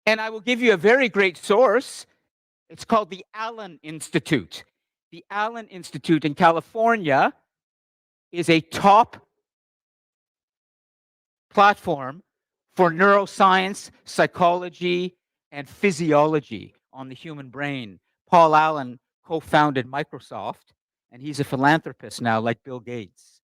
And I will give you a very great source. It's called the Allen Institute. The Allen Institute in California is a top platform for neuroscience, psychology, and physiology on the human brain. Paul Allen co-founded Microsoft, and he's a philanthropist now, like Bill Gates.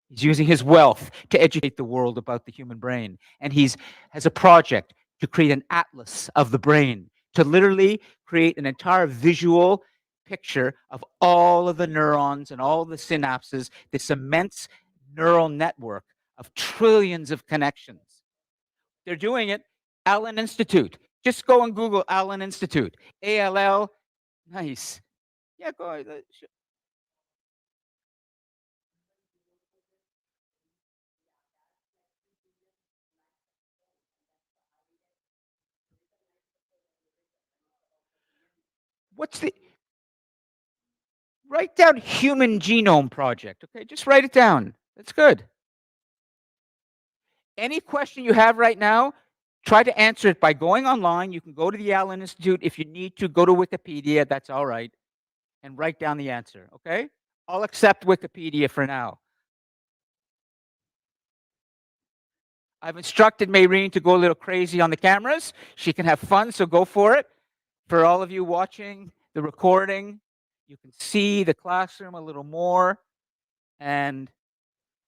He's using his wealth to educate the world about the human brain, and has a project to create an atlas of the brain, to literally create an entire visual picture of all of the neurons and all the synapses, this immense neural network of trillions of connections. They're doing it. Allen Institute. Just go and Google Allen Institute. ALL. Nice. Yeah, go ahead. What's the Write down Human Genome Project. Okay, just write it down. That's good. Any question you have right now, try to answer it by going online. You can go to the Allen Institute. If you need to, go to Wikipedia. That's all right. And write down the answer. Okay? I'll accept Wikipedia for now. I've instructed Mayreen to go a little crazy on the cameras. She can have fun, so go for it. For all of you watching the recording, you can see the classroom a little more and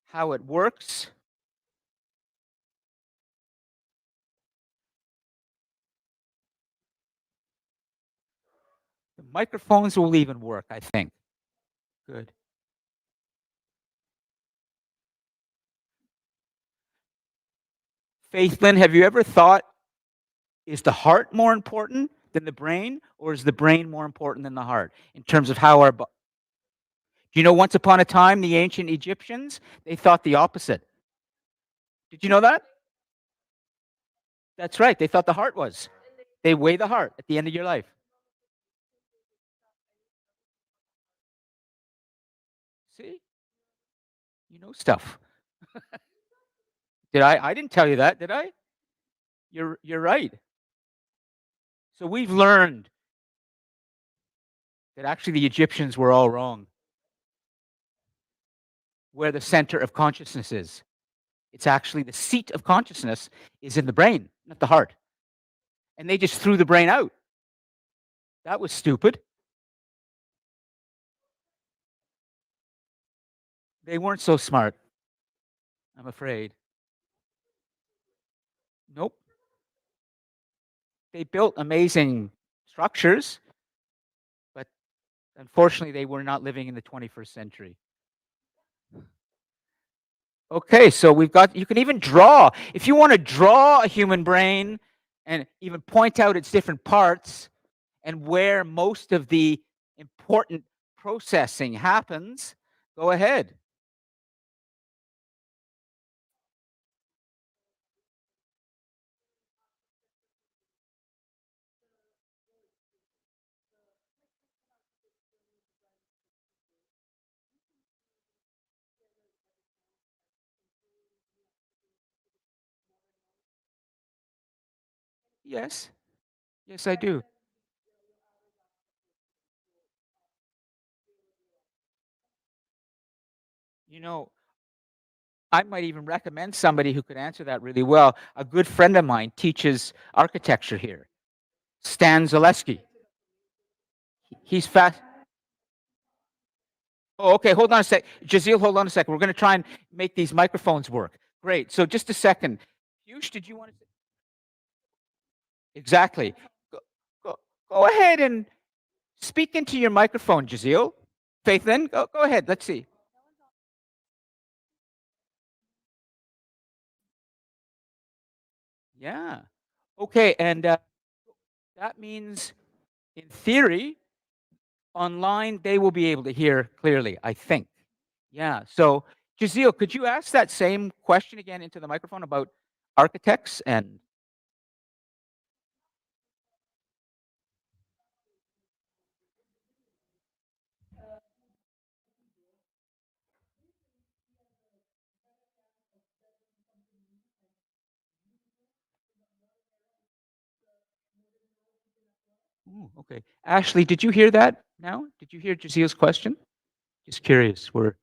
how it works. The microphones will even work, I think. Good. Faithlyn, have you ever thought, is the heart more important than the brain, or is the brain more important than the heart in terms of how do you know, once upon a time, the ancient Egyptians, they thought the opposite. Did you know that? That's right. They thought the heart was. They weigh the heart at the end of your life. See? You know stuff. Did I? I didn't tell you that, did I? You're right. So we've learned that actually the Egyptians were all wrong. Where the center of consciousness is. It's actually the seat of consciousness is in the brain, not the heart. And they just threw the brain out. That was stupid. They weren't so smart, I'm afraid. Nope. They built amazing structures, but unfortunately, they were not living in the 21st century. Okay, so you can even draw. If you want to draw a human brain and even point out its different parts and where most of the important processing happens, go ahead. Yes. Yes, I do. You know, I might even recommend somebody who could answer that really well. A good friend of mine teaches architecture here, Stan Zaleski. He's fast. Oh, okay. Hold on a sec. Jazeel, hold on a second. We're going to try and make these microphones work. Great. So just a second. Hughes, did you want to say? Exactly. Go, go, go ahead and speak into your microphone, Jazeel. Faithlin, go ahead. Let's see. Yeah. Okay. And that means, in theory, online, they will be able to hear clearly, I think. Yeah. So, Jazeel, could you ask that same question again into the microphone about architects and Ooh, okay. Ashley, did you hear that now? Did you hear Jazeel's question? Just curious. We're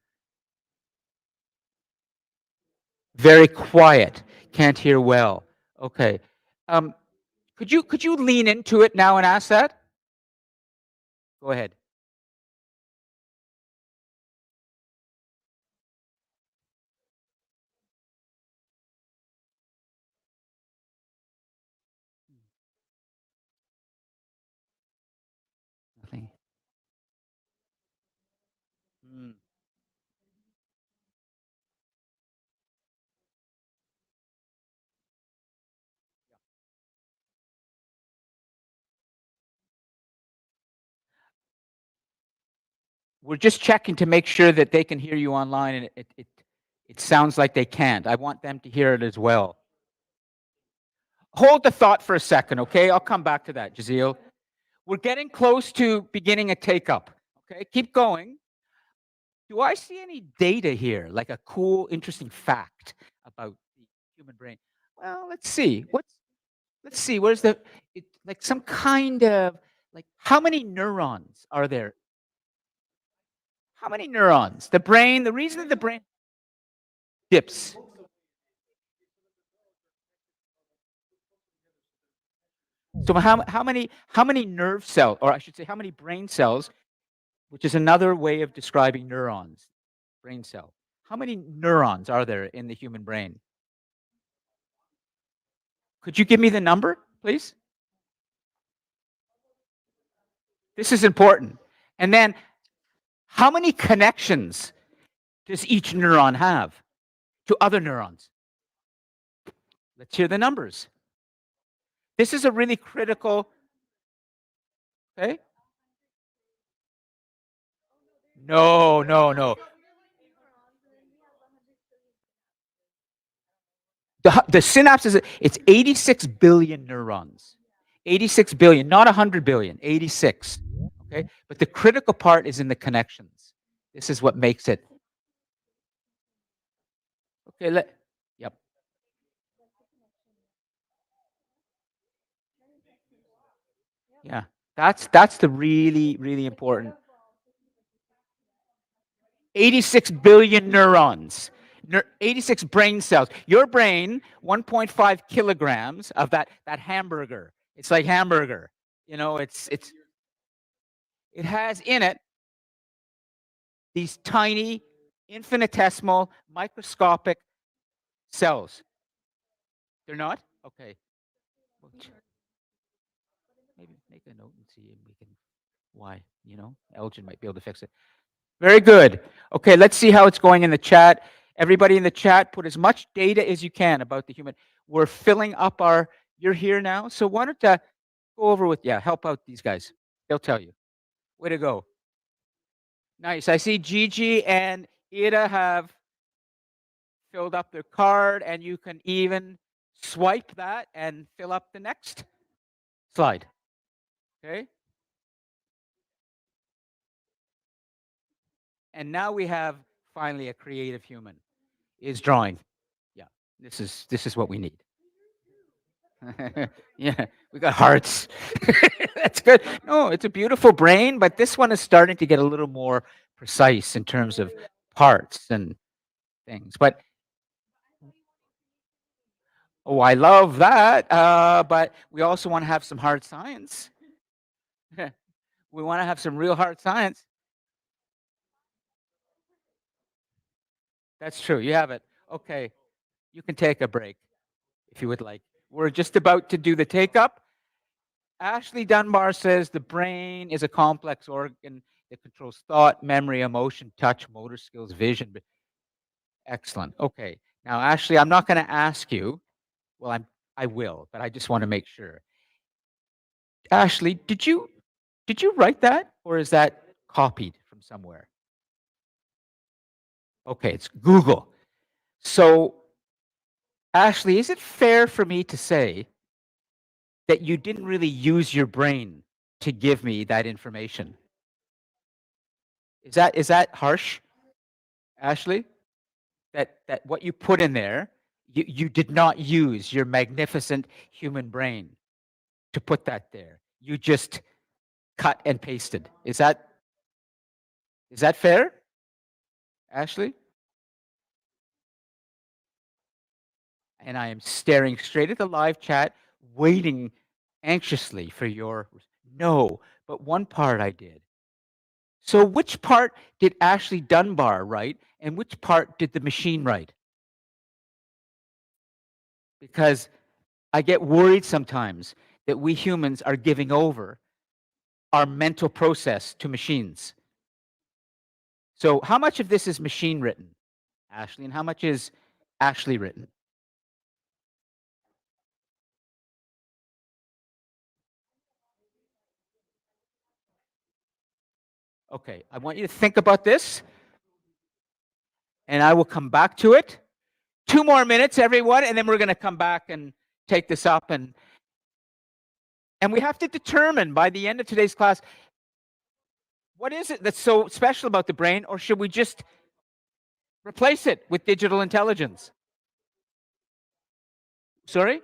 very quiet. Can't hear well. Okay. Um, could you lean into it now and ask that? Go ahead. Nothing. Mm. We're just checking to make sure that they can hear you online, and it sounds like they can't. I want them to hear it as well. Hold the thought for a second, okay? I'll come back to that, Jazeel. We're getting close to beginning a take up. Okay, keep going. Do I see any data here, like a cool, interesting fact about the human brain? Well, let's see. Let's see. Where's like some kind of like how many neurons are there? How many neurons? The brain. The reason that the brain dips. So how many nerve cells, or I should say, how many brain cells, which is another way of describing neurons, brain cell. How many neurons are there in the human brain? Could you give me the number, please? This is important. And then, how many connections does each neuron have to other neurons? Let's hear the numbers. This is a really critical, okay? No, no, no. The synapses, it's 86 billion neurons. 86 billion, not 100 billion, 86. Okay? But the critical part is in the connections. This is what makes it. Okay, yep. Yeah. That's the really, really important. 86 billion neurons. 86 brain cells. Your brain, 1.5 kilograms of that hamburger. It's like hamburger. You know, it has in it these tiny, infinitesimal, microscopic cells. They're not? Okay. Well, maybe make a note and see if we can why, Elgin might be able to fix it. Very good. Okay, let's see how it's going in the chat. Everybody in the chat, put as much data as you can about the human. We're filling up you're here now. So why don't go over help out these guys. They'll tell you. Way to go. Nice. I see Gigi and Ida have filled up their card, and you can even swipe that and fill up the next slide. Okay. And now we have finally a creative human is drawing. Yeah, this is what we need. Yeah, we got hearts. That's good. No, it's a beautiful brain, but this one is starting to get a little more precise in terms of parts and things. But oh, I love that. But we also want to have some hard science. We want to have some real hard science. That's true. You have it. Okay. You can take a break if you would like. We're just about to do the take up. Ashley Dunbar says the brain is a complex organ that controls thought, memory, emotion, touch, motor skills, vision. Excellent. Okay. Now, Ashley, I'm not going to ask you. Well, I will, but I just want to make sure. Ashley, did you write that, or is that copied from somewhere? Okay, it's Google. So, Ashley, is it fair for me to say that you didn't really use your brain to give me that information? Is that harsh, Ashley? That what you put in there, you did not use your magnificent human brain to put that there. You just cut and pasted. Is that fair, Ashley? And I am staring straight at the live chat, waiting anxiously for your no, but one part I did. So which part did Ashley Dunbar write and which part did the machine write? Because I get worried sometimes that we humans are giving over our mental process to machines. So how much of this is machine written, Ashley, and how much is Ashley written? Okay, I want you to think about this, and I will come back to it. 2 more minutes, everyone, and then we're going to come back and take this up. And we have to determine by the end of today's class, what is it that's so special about the brain, or should we just replace it with digital intelligence? Sorry?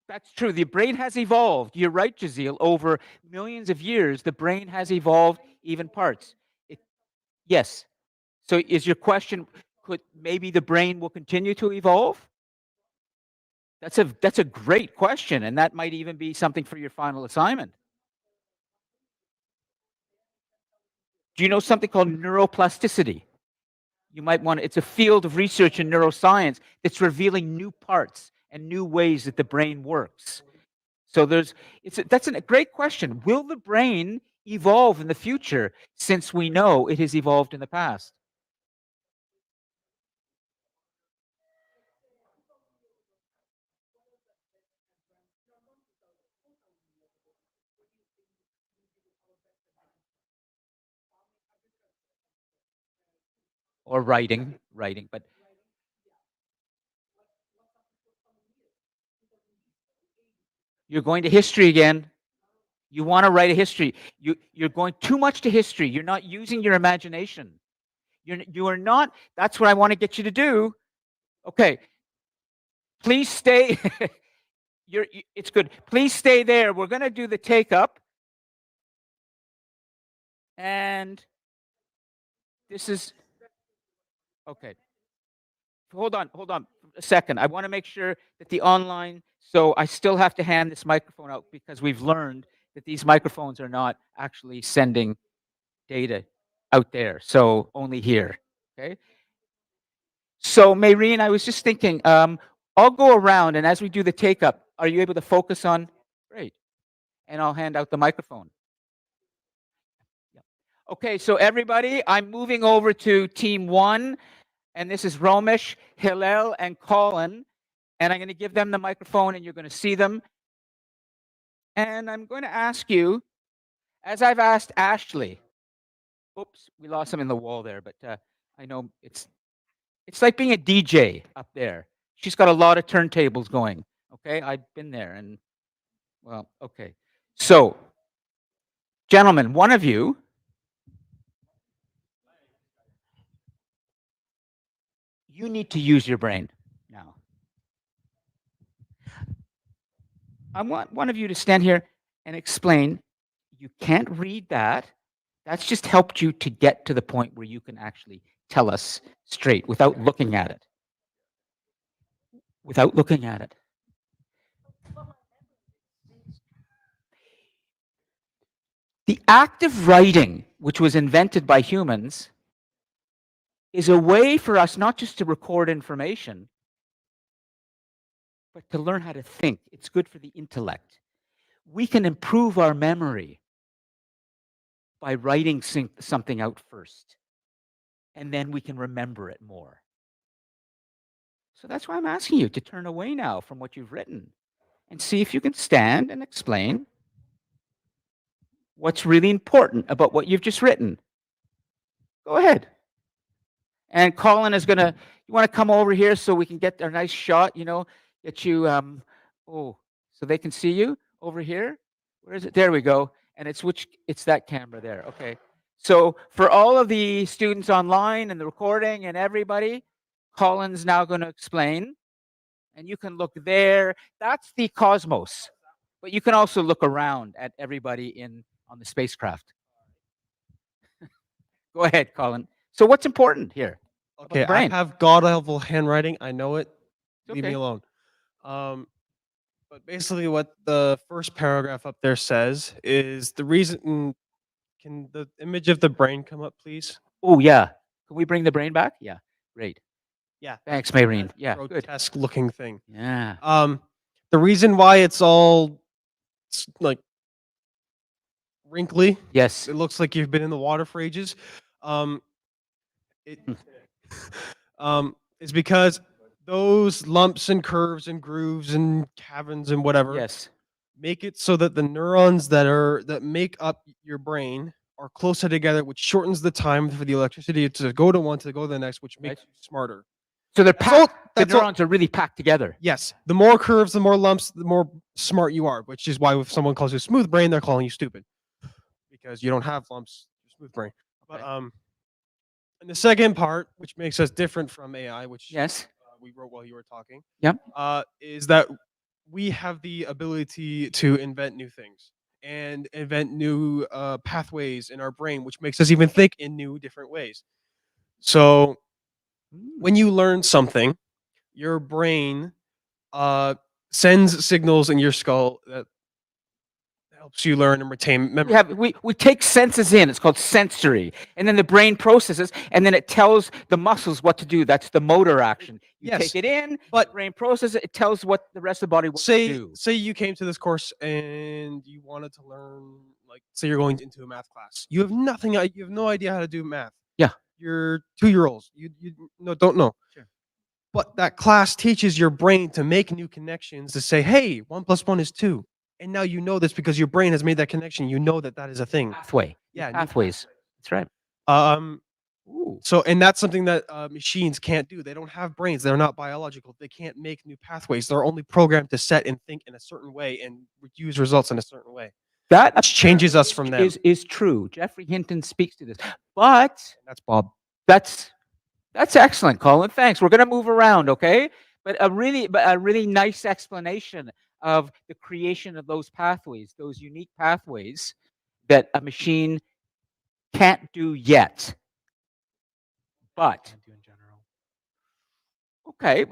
That's true. The brain has evolved. You're right, Jazeel. Over millions of years, the brain has evolved even parts. Yes. So is your question, could maybe the brain will continue to evolve? That's a great question, and that might even be something for your final assignment. Do you know something called neuroplasticity? You might want to, it's a field of research in neuroscience that's revealing new parts and new ways that the brain works. So that's a great question. Will the brain evolve in the future since we know it has evolved in the past? Or writing, but you're going to history again. You want to write a history. You're going too much to history. You're not using your imagination. You are not. That's what I want to get you to do. Okay. Please stay. It's good. Please stay there. We're going to do the take up. And this is okay. Hold on a second. I want to make sure that the online, so I still have to hand this microphone out because we've learned that these microphones are not actually sending data out there. So only here. Okay. So Maureen, I was just thinking, I'll go around and as we do the take up, are you able to focus on? Great. And I'll hand out the microphone. Yeah. Okay, so everybody, I'm moving over to team 1, and this is Romesh, Hillel, and Colin, and I'm going to give them the microphone, and you're going to see them. And I'm going to ask you, as I've asked Ashley. Oops, we lost him in the wall there, but I know it's like being a DJ up there. She's got a lot of turntables going. Okay, I've been there, and Well, okay. So, gentlemen, one of you need to use your brain now. I want one of you to stand here and explain. You can't read that. That's just helped you to get to the point where you can actually tell us straight without looking at it. Without looking at it. The act of writing, which was invented by humans, is a way for us not just to record information, but to learn how to think. It's good for the intellect. We can improve our memory by writing something out first, and then we can remember it more. So that's why I'm asking you to turn away now from what you've written and see if you can stand and explain what's really important about what you've just written. Go ahead. And Colin is gonna. You want to come over here so we can get a nice shot? Get you. Oh, so they can see you over here. Where is it? There we go. And it's that camera there. Okay. So for all of the students online and the recording and everybody, Colin's now going to explain. And you can look there. That's the cosmos. But you can also look around at everybody on the spacecraft. Go ahead, Colin. So what's important here? Okay, the I brain. have god awful handwriting. I know it. It's Leave me okay. alone. But basically, what the first paragraph up there says is the reason. Can the image of the brain come up, please? Oh, yeah. Can we bring the brain back? Yeah. Great. Yeah. Thanks, that- Maureen. that Yeah, good. grotesque looking thing. Yeah. The reason why it's all like wrinkly, Yes. it looks like you've been in the water for ages. It is because those lumps and curves and grooves and caverns and whatever Yes. make it so that the neurons that make up your brain are closer together, which shortens the time for the electricity to go to one to go to the next, which makes Right. you smarter. So they're That's all. packed. That's The all. neurons are really packed together. Yes, the more curves, the more lumps, the more smart you are. Which is why if someone calls you smooth brain, they're calling you stupid because you don't have lumps, you're smooth brain. But Okay. and the second part, which makes us different from AI, which Yes. we wrote while you were talking, Yep. is that we have the ability to invent new things and invent new pathways in our brain, which makes us even think in new, different ways. So when you learn something, your brain sends signals in your skull that helps you learn and retain memory. We take senses in. It's called sensory, and then the brain processes, and then it tells the muscles what to do. That's the motor action. You Yes, take it in, but the brain processes it. It tells what the rest of the body wants to say do. say you came to this course and you wanted to learn, like, say you're going into a math class. You have nothing. You have no idea how to do math. Yeah. You're 2 year olds. You don't know. Sure. But that class teaches your brain to make new connections to say, hey, 1 + 1 is 2. And now you know this because your brain has made that connection. You know that that is a thing. Pathway. Yeah, new Pathways. That's right. Ooh. So, and that's something that machines can't do. They don't have brains. They're not biological. They can't make new pathways. They're only programmed to set and think in a certain way and use results in a certain way. That Which changes us from them. is true. Jeffrey Hinton speaks to this, but That's Bob. that's excellent, Colin. Thanks. We're going to move around, okay? But a really nice explanation of the creation of those pathways, those unique pathways that a machine can't do yet. But Can't do in general. okay,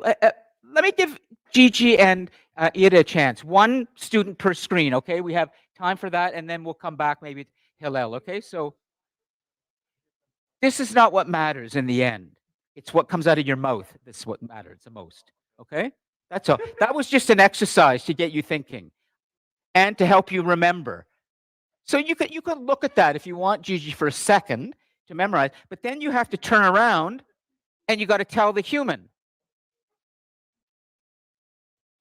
let me give Gigi and Ida a chance. One student per screen, okay? We have time for that, and then we'll come back maybe to Hillel, okay? So this is not what matters in the end. It's what comes out of your mouth. That's what matters the most, okay? That's all. That was just an exercise to get you thinking and to help you remember. So you can look at that if you want, Gigi, for a second to memorize, but then you have to turn around and you got to tell the human.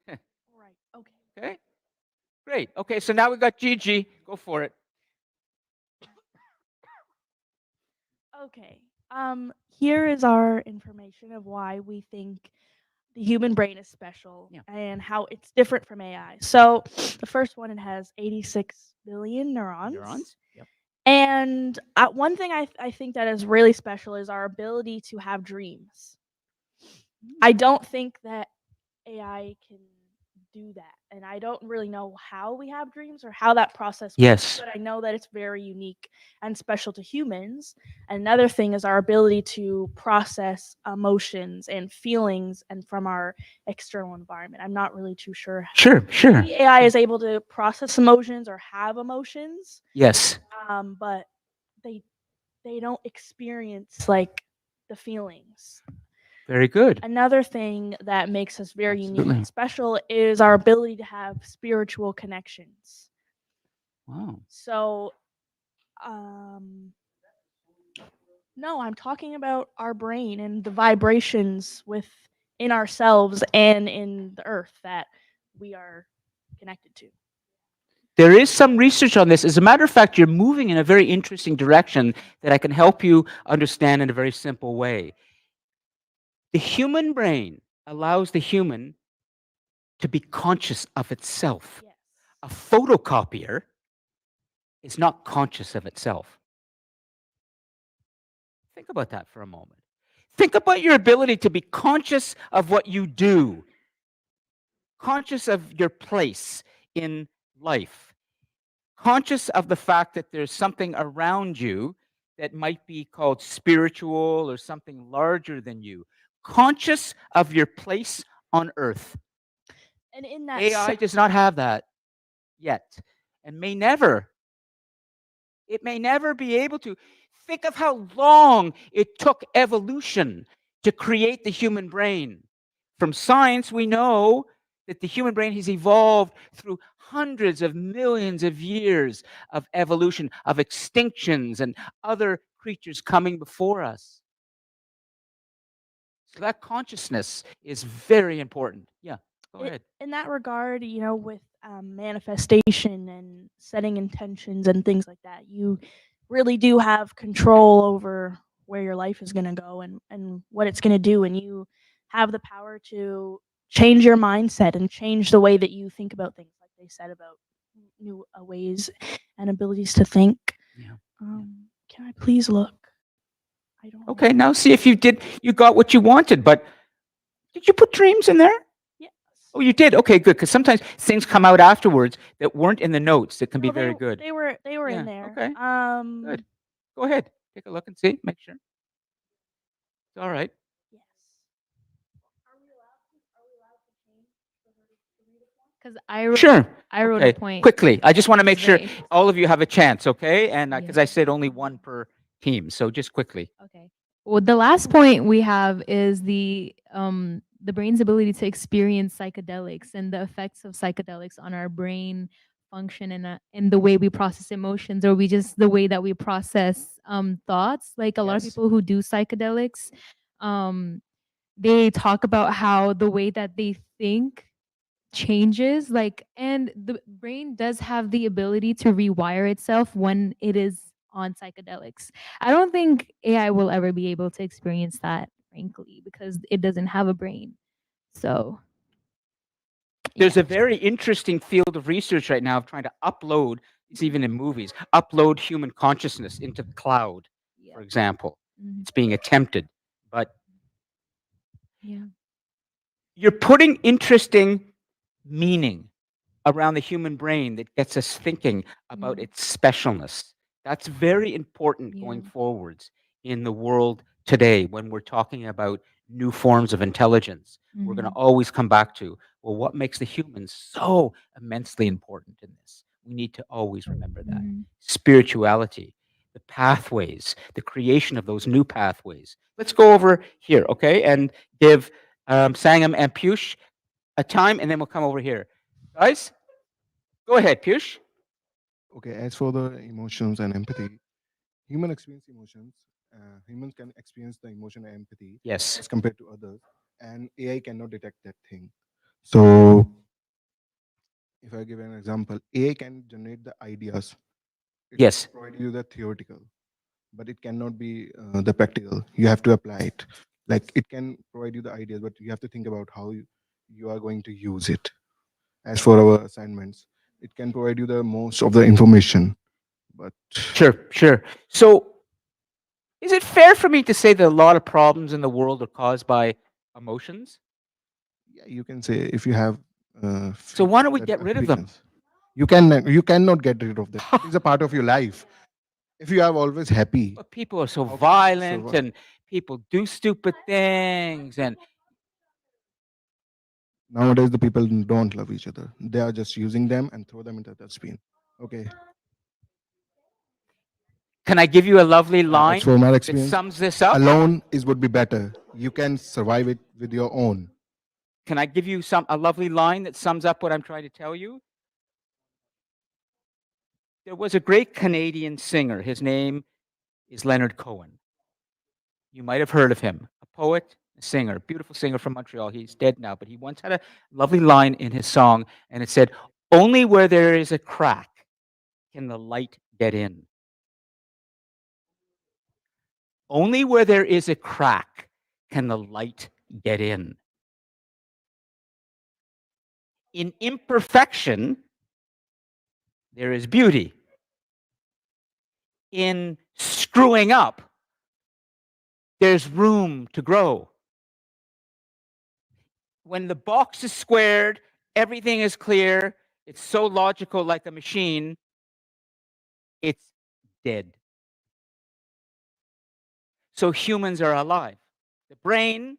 Right. Okay. Okay? Great. Okay, so now we've got Gigi. Go for it. Okay. Here is our information of why we think the human brain is special Yeah. and how it's different from AI. So the first one, it has 86 billion neurons. Neurons. Yep. And one thing I think that is really special is our ability to have dreams. I don't think that AI can do that. And I don't really know how we have dreams or how that process works. Yes. But I know that it's very unique and special to humans. Another thing is our ability to process emotions and feelings and from our external environment. I'm not really too sure. Sure. Sure. Maybe AI is able to process emotions or have emotions, Yes. but they don't experience like the feelings. Very good. Another thing that makes us very unique Absolutely. and special is our ability to have spiritual connections. Wow. So, no, I'm talking about our brain and the vibrations within ourselves and in the earth that we are connected to. There is some research on this. As a matter of fact, you're moving in a very interesting direction that I can help you understand in a very simple way. The human brain allows the human to be conscious of itself. Yes. A photocopier is not conscious of itself. Think about that for a moment. Think about your ability to be conscious of what you do, conscious of your place in life, conscious of the fact that there's something around you that might be called spiritual or something larger than you, conscious of your place on earth. And in that AI does not have that yet and may never. It may never be able to. Think of how long it took evolution to create the human brain. From science, we know that the human brain has evolved through hundreds of millions of years of evolution, of extinctions and other creatures coming before us. So that consciousness is very important. Yeah, go ahead. In that regard, with manifestation and setting intentions and things like that, you really do have control over where your life is going to go and what it's going to do. And you have the power to change your mindset and change the way that you think about things, like they said about new ways and abilities to think. Yeah. Can I please look? I don't know. Okay, now see if you got what you wanted, but did you put dreams in there? Yes. Oh, you did? Okay, good. Because sometimes things come out afterwards that weren't in the notes that can be No, very good. They were Yeah, in there. okay. Good. Go ahead. Take a look and see. Make sure. It's all right. Yes. Are we allowed to change for her to read it more? Because I Sure. I wrote Okay. a point. Quickly. I just want to which make is sure very- all of you have a chance, okay? And Yeah. because I said only one per team, so just quickly. Okay. Well, the last point we have is the brain's ability to experience psychedelics and the effects of psychedelics on our brain function and the way we process emotions, or we just the way that we process thoughts. Like a lot of Yes. people who do psychedelics, they talk about how the way that they think changes, like, and the brain does have the ability to rewire itself when it is on psychedelics. I don't think AI will ever be able to experience that, frankly, because it doesn't have a brain. So There's yeah. a very interesting field of research right now of trying to upload, it's even in movies, upload human consciousness into the cloud, Yeah. for example. Mhm. It's being attempted, but Yeah. you're putting interesting meaning around the human brain that gets us thinking about Yeah. its specialness. That's very important going Yeah. forwards in the world today when we're talking about new forms of intelligence. We're going to Mhm. always come back to, well, what makes the humans so immensely important in this? We need to always remember that. Mhm. Spirituality, the pathways, the creation of those new pathways. Let's go over here, okay? And give Sangam and Piyush a time, and then we'll come over here. Guys, go ahead, Piyush. Okay, as for the emotions and empathy, human experience emotions. Humans can experience the emotion and empathy Yes. as compared to others, and AI cannot detect that thing. So, if I give an example, AI can generate the ideas. It Yes. provide you the theoretical, but it cannot be the practical. You have to apply it. Like it can provide you the ideas, but you have to think about how you are going to use it. As for our assignments, it can provide you the most of the information, but Sure, sure. So, is it fair for me to say that a lot of problems in the world are caused by emotions? yeah, you can say if you have So, why don't we that get rid of them? frequency, you cannot get rid of that. It is a part of your life. If you are always happy, But people are so how can you violent survive? and people do stupid things. And Nowadays, the people don't love each other. They are just using them and throw them into the dustbin. Okay. can I give you a lovely As line for my that experience, sums this up? alone is would be better. You can survive it with your own. Can I give you a lovely line that sums up what I'm trying to tell you? There was a great Canadian singer. His name is Leonard Cohen. You might have heard of him. A poet, a singer, beautiful singer from Montreal. He's dead now, but he once had a lovely line in his song, and it said, "Only where there is a crack can the light get in. Only where there is a crack can the light get in. In imperfection, there is beauty. In screwing up, there's room to grow. When the box is squared, everything is clear, it's so logical like a machine, it's dead. So humans are alive. The brain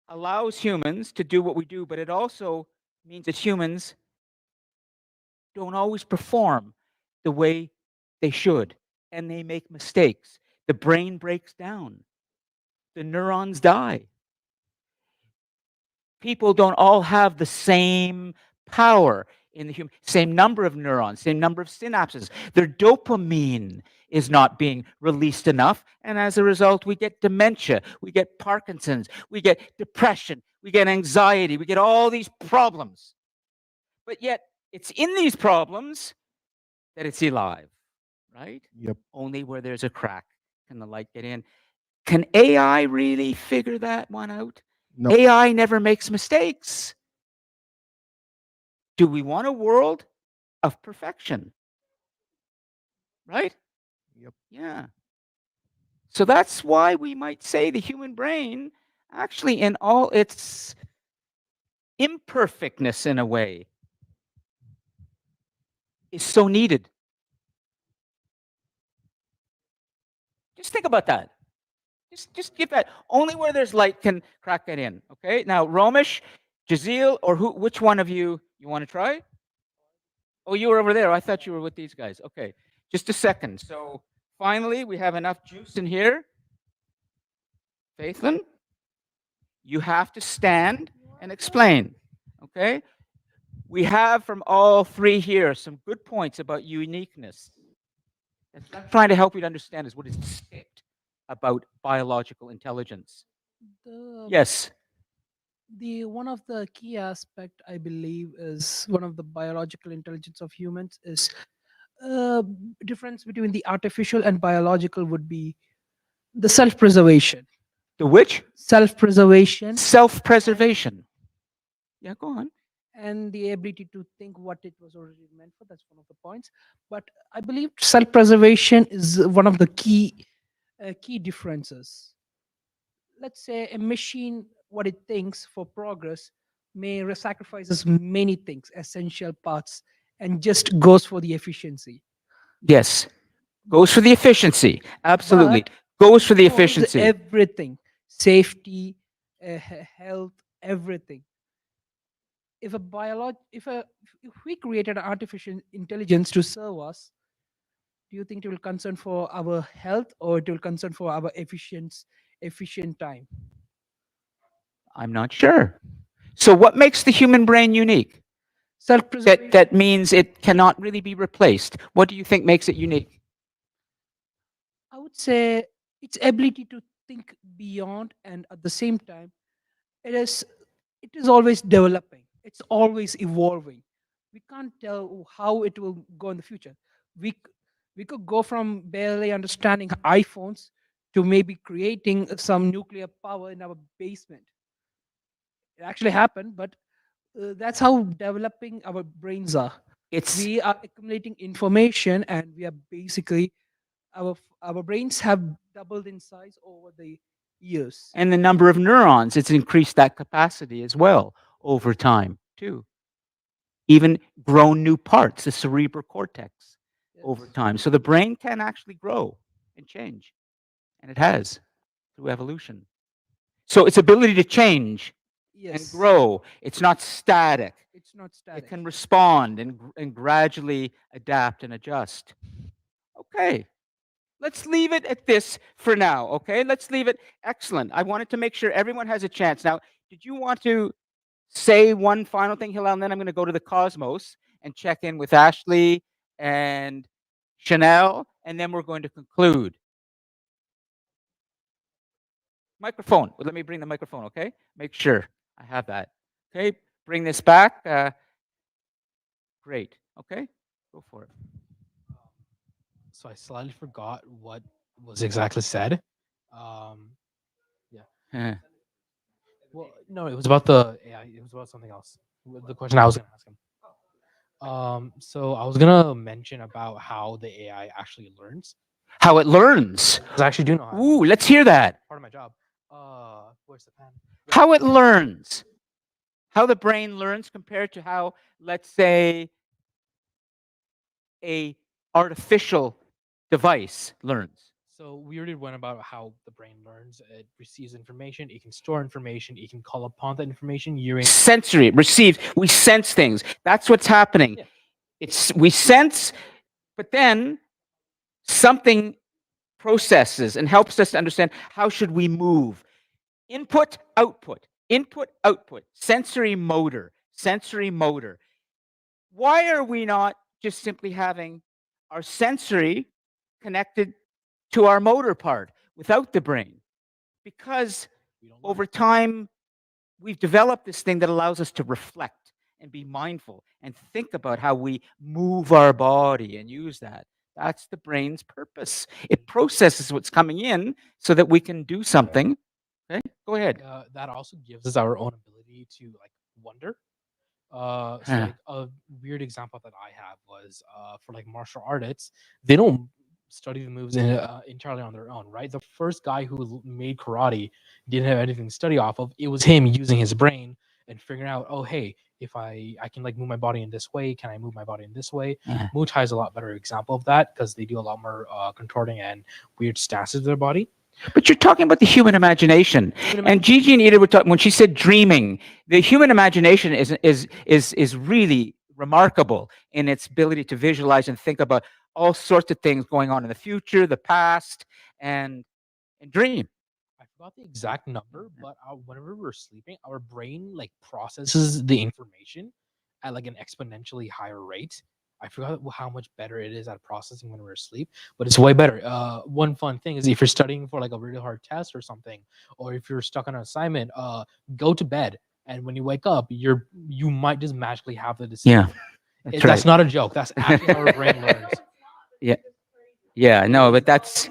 allows humans to do what we do, but it also means that humans don't always perform the way they should, and they make mistakes. The brain breaks down, the neurons die. People don't all have the same power in the human, same number of neurons, same number of synapses. Their dopamine is not being released enough, and as a result, we get dementia, we get Parkinson's, we get depression, we get anxiety, we get all these problems. But yet, it's in these problems that it's alive, right? Yep. Only where there's a crack can the light get in. Can AI really figure that one out? No. AI never makes mistakes. Do we want a world of perfection? Right? Yep. Yeah. So that's why we might say the human brain, actually, in all its imperfectness in a way, is so needed. Just think about that. Just give that. Only where there's light can crack that in. Okay. Now, Romish, Jazeel, or who? Which one of you want to try? Oh, you were over there. I thought you were with these guys. Okay. Just a second. So finally, we have enough juice in here. Faithlin, you have to stand and explain. Okay. We have from all three here some good points about uniqueness. And what I'm trying to help you to understand is what is distinct about biological intelligence. The Yes. the one of the key aspect I believe is one of the biological intelligence of humans is uh, difference between the artificial and biological would be the self-preservation. The which? Self-preservation Self-preservation. Yeah, go on. and the ability to think what it was already meant for. That's one of the points. But I believe self-preservation is one of the key differences. Let's say a machine, what it thinks for progress, may sacrifices many things, essential parts, and just goes for the efficiency. Yes. Goes for the efficiency. Absolutely. But Goes for the ignores efficiency. everything, safety, health, everything. If a if we created an artificial intelligence to serve us, do you think it will concern for our health or it will concern for our efficient time? I'm not sure. So what makes the human brain unique? Self-preservation. That means it cannot really be replaced. What do you think makes it unique? I would say its ability to think beyond, and at the same time, it is it is always developing. It's always evolving. We can't tell how it will go in the future. We c- we could go from barely understanding iPhones to maybe creating some nuclear power in our basement. It actually happened, but that's how developing our brains are. It's We are accumulating information, and we are basically our brains have doubled in size over the years. and the number of neurons, it's increased that capacity as well over time too. Even grown new parts, the cerebral cortex over time. So the brain can actually grow and change, and it has through evolution. So its ability to change and Yes, grow, it's not static. it's not It static. can respond and gradually adapt and adjust. Okay. Let's leave it at this for now, okay? Let's leave it. Excellent. I wanted to make sure everyone has a chance. Now, did you want to say one final thing, Hillel? And then I'm going to go to the Cosmos and check in with Ashley and Chanel, and then we're going to conclude. Microphone. Well, let me bring the microphone, okay? Make sure I have that. Okay, bring this back. Great. Okay, go for it. So I slightly forgot what was exactly said. Um, Eh. well, no, it was about the AI. It was about something else. The question I was going to ask him. So I was gonna mention about how the AI actually learns. How it learns. 'Cause I actually do know how. Ooh, let's hear that. Part of my job. Where's the pen? How it learns. How the brain learns compared to how, let's say, a artificial device learns. So we already went about how the brain learns. It receives information. It can store information. It can call upon that information using Sensory, receives. We sense things. That's what's happening. Yeah. It's we sense, but then something processes and helps us to understand how should we move. Input, output, input, output, sensory motor, sensory motor. Why are we not just simply having our sensory connected to our motor part without the brain? Because we don't learn. over time, we've developed this thing that allows us to reflect and be mindful and think about how we move our body and use that. That's the brain's purpose. It processes what's coming in so that we can do something. Okay, go ahead. That also gives us our own ability to like wonder. So Huh. like a weird example that I have was for like martial artists, they don't study the moves entirely on their own, right? The first guy who made karate didn't have anything to study off of. It was him using his brain and figuring out, oh hey, if I can like move my body in this way, can I move my body in this way? Yeah. Muay Thai is a lot better example of that because they do a lot more contorting and weird stances of their body. But you're talking about the human imagination. And Gigi and Ida were talking when she said dreaming. The human imagination is really remarkable in its ability to visualize and think about all sorts of things going on in the future, the past, and dream. I forgot the exact number, but whenever we're sleeping, our brain like processes the information at like an exponentially higher rate. I forgot how much better it is at processing when we're asleep, but it's way better. One fun thing is if you're studying for like a really hard test or something, or if you're stuck on an assignment, go to bed, and when you wake up, you might just magically have the decision. Yeah, That's not a joke. That's actually how our brain learns. Yeah, yeah, no, but that's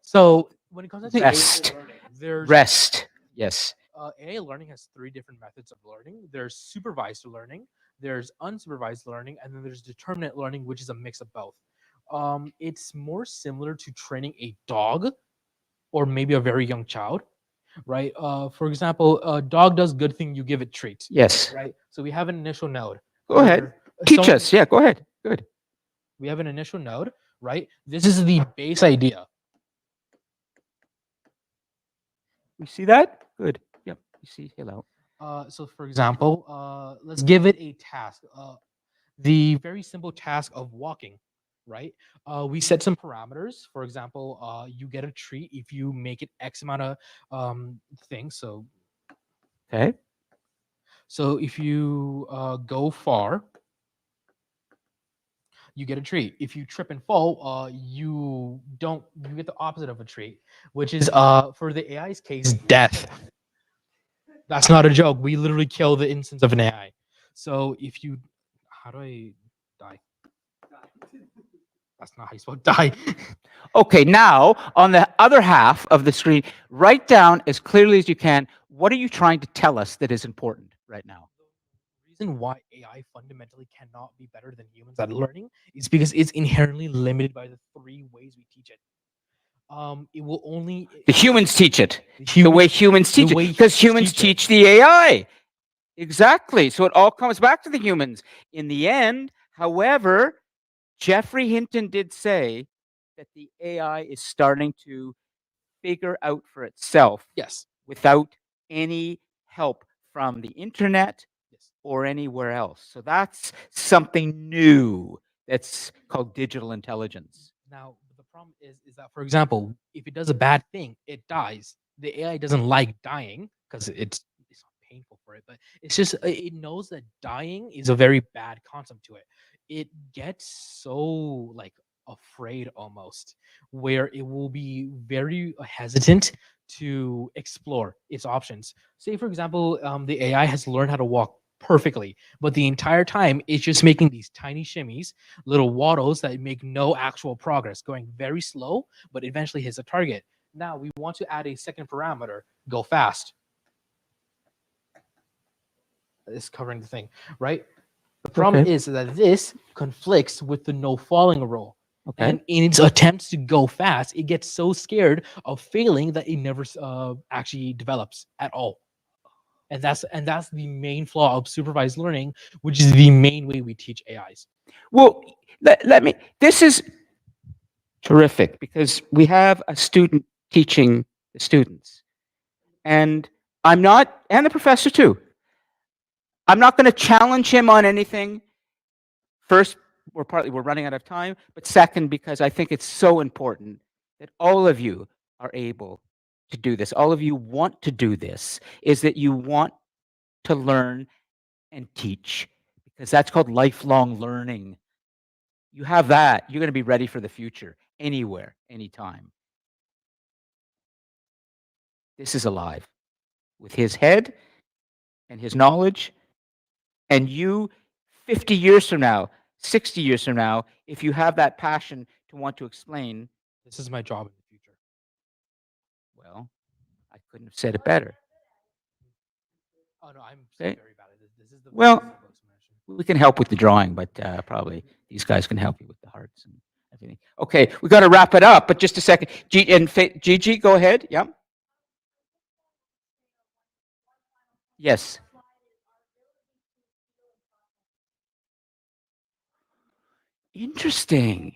So when it comes to rest. AI learning, there's Rest. Yes. AI learning has three different methods of learning. There's supervised learning, there's unsupervised learning, and then there's determinate learning, which is a mix of both. It's more similar to training a dog or maybe a very young child, right? For example, a dog does good thing, you give it treats, Yes. right? So we have an initial node. Go ahead. where Teach someone- us. Yeah, go ahead. Good. We have an initial node, right? This is the base idea. We see that? Good. Yep. You see, hello. So for example, let's give it a task. The very simple task of walking, right? We set some parameters. For example, you get a treat if you make it X amount of things. Okay. So if you go far, you get a treat. If you trip and fall, you don't. You get the opposite of a treat, which is for the AI's case, death. That's not a joke. We literally kill the instance of an AI. So if you, how do I die? That's not how you spell die. Okay, now on the other half of the screen, write down as clearly as you can, what are you trying to tell us that is important right now? The reason why AI fundamentally cannot be better than humans at learning is because it's inherently limited by the three ways we teach it. It will only The humans teach it. the The way humans humans teach it. way Because humans teach it. teach the AI. Exactly. So it all comes back to the humans. In the end, however, Jeffrey Hinton did say that the AI is starting to figure out for itself Yes. without any help from the internet Yes. or anywhere else. So that's something new that's called digital intelligence. Now the problem is that, for example, if it does a bad thing, it dies. The AI doesn't like dying because it's not painful for it, but it's just it knows that dying is a very bad concept to it. It gets so like afraid almost, where it will be very hesitant to explore its options. Say, for example, the AI has learned how to walk perfectly, but the entire time it's just making these tiny shimmies, little waddles that make no actual progress, going very slow, but eventually hits a target. Now we want to add a second parameter, go fast. It's covering the thing, right? The problem Okay. is that this conflicts with the no falling rule. Okay. And in its attempts to go fast, it gets so scared of failing that it never actually develops at all. And that's the main flaw of supervised learning, which is the main way we teach AIs. Well, let me, this is terrific because we have a student teaching the students. And I'm not, and the professor too. I'm not going to challenge him on anything. First, we're running out of time, but second, because I think it's so important that all of you are able to do this. All of you want to do this, is that you want to learn and teach, because that's called lifelong learning. You have that, you're going to be ready for the future, anywhere, anytime. This is alive with his head and his knowledge, and you 50 years from now, 60 years from now, if you have that passion to want to explain, This is my job in the future. well, I couldn't have said it better. Oh no, I'm Okay. very bad at this. This is the Well, books mentioned. we can help with the drawing, but probably these guys can help you with the hearts and everything. Okay, we got to wrap it up, but just a second. Gigi, go ahead. Yeah. Yes. Interesting.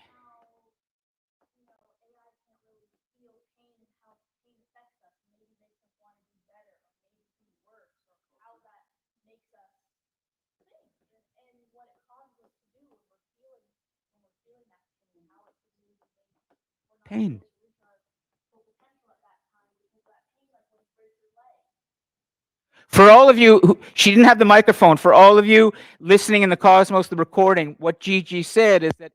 Pain. For all of you, she didn't have the microphone. For all of you listening in the Cosmos, the recording, what Gigi said is that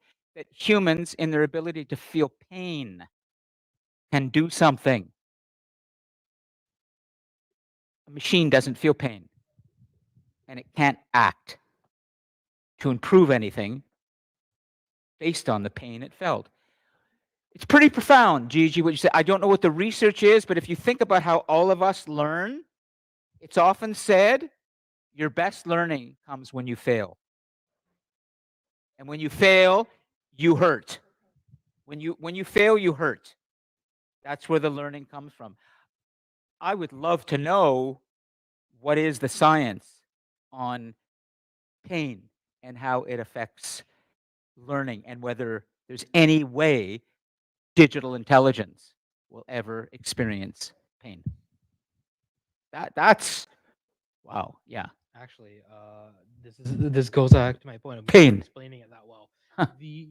humans, in their ability to feel pain, can do something. A machine doesn't feel pain, and it can't act to improve anything based on the pain it felt. It's pretty profound, Gigi, what you said. I don't know what the research is, but if you think about how all of us learn, it's often said your best learning comes when you fail. And when you fail, you hurt. When you fail, you hurt. That's where the learning comes from. I would love to know what is the science on pain and how it affects learning, and whether there's any way digital intelligence will ever experience pain. That's wow, yeah. Actually, this goes back to my point of Pain. explaining it that well. Huh. The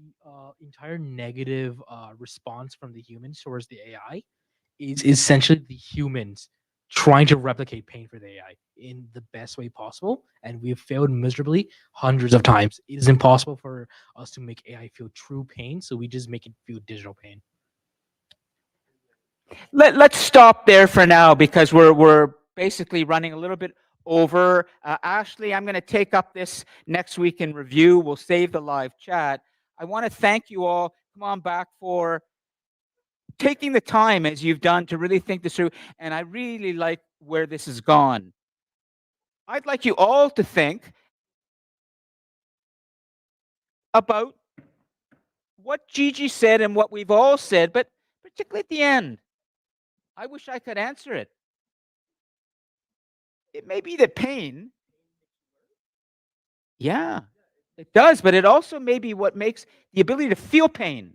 entire negative response from the humans towards the AI is essentially the humans trying to replicate pain for the AI in the best way possible, and we've failed miserably hundreds of times. It is impossible for us to make AI feel true pain, so we just make it feel digital pain. Let's stop there for now because we're basically running a little bit over. Ashley, I'm going to take up this next week in review. We'll save the live chat. I want to thank you all. Come on back for taking the time as you've done to really think this through, and I really like where this has gone. I'd like you all to think about what Gigi said and what we've all said, but particularly at the end. I wish I could answer it. It may be that pain, yeah, it does, but it also may be what makes the ability to feel pain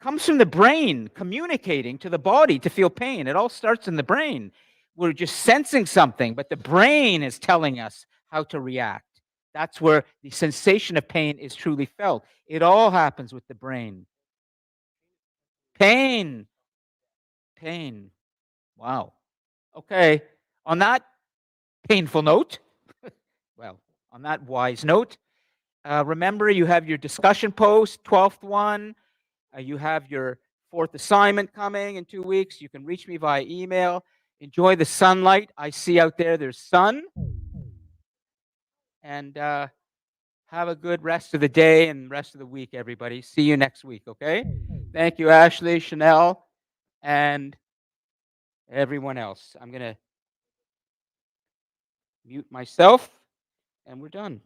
comes from the brain communicating to the body to feel pain. It all starts in the brain. We're just sensing something, but the brain is telling us how to react. That's where the sensation of pain is truly felt. It all happens with the brain. Pain. Pain. Wow. Okay. On that painful note, well, on that wise note, remember you have your discussion post, 12th one. You have your 4th assignment coming in 2 weeks. You can reach me via email. Enjoy the sunlight. I see out there there's sun. And have a good rest of the day and rest of the week, everybody. See you next week, okay? Thank you, Ashley, Chanel, and everyone else. I'm going to mute myself, and we're done.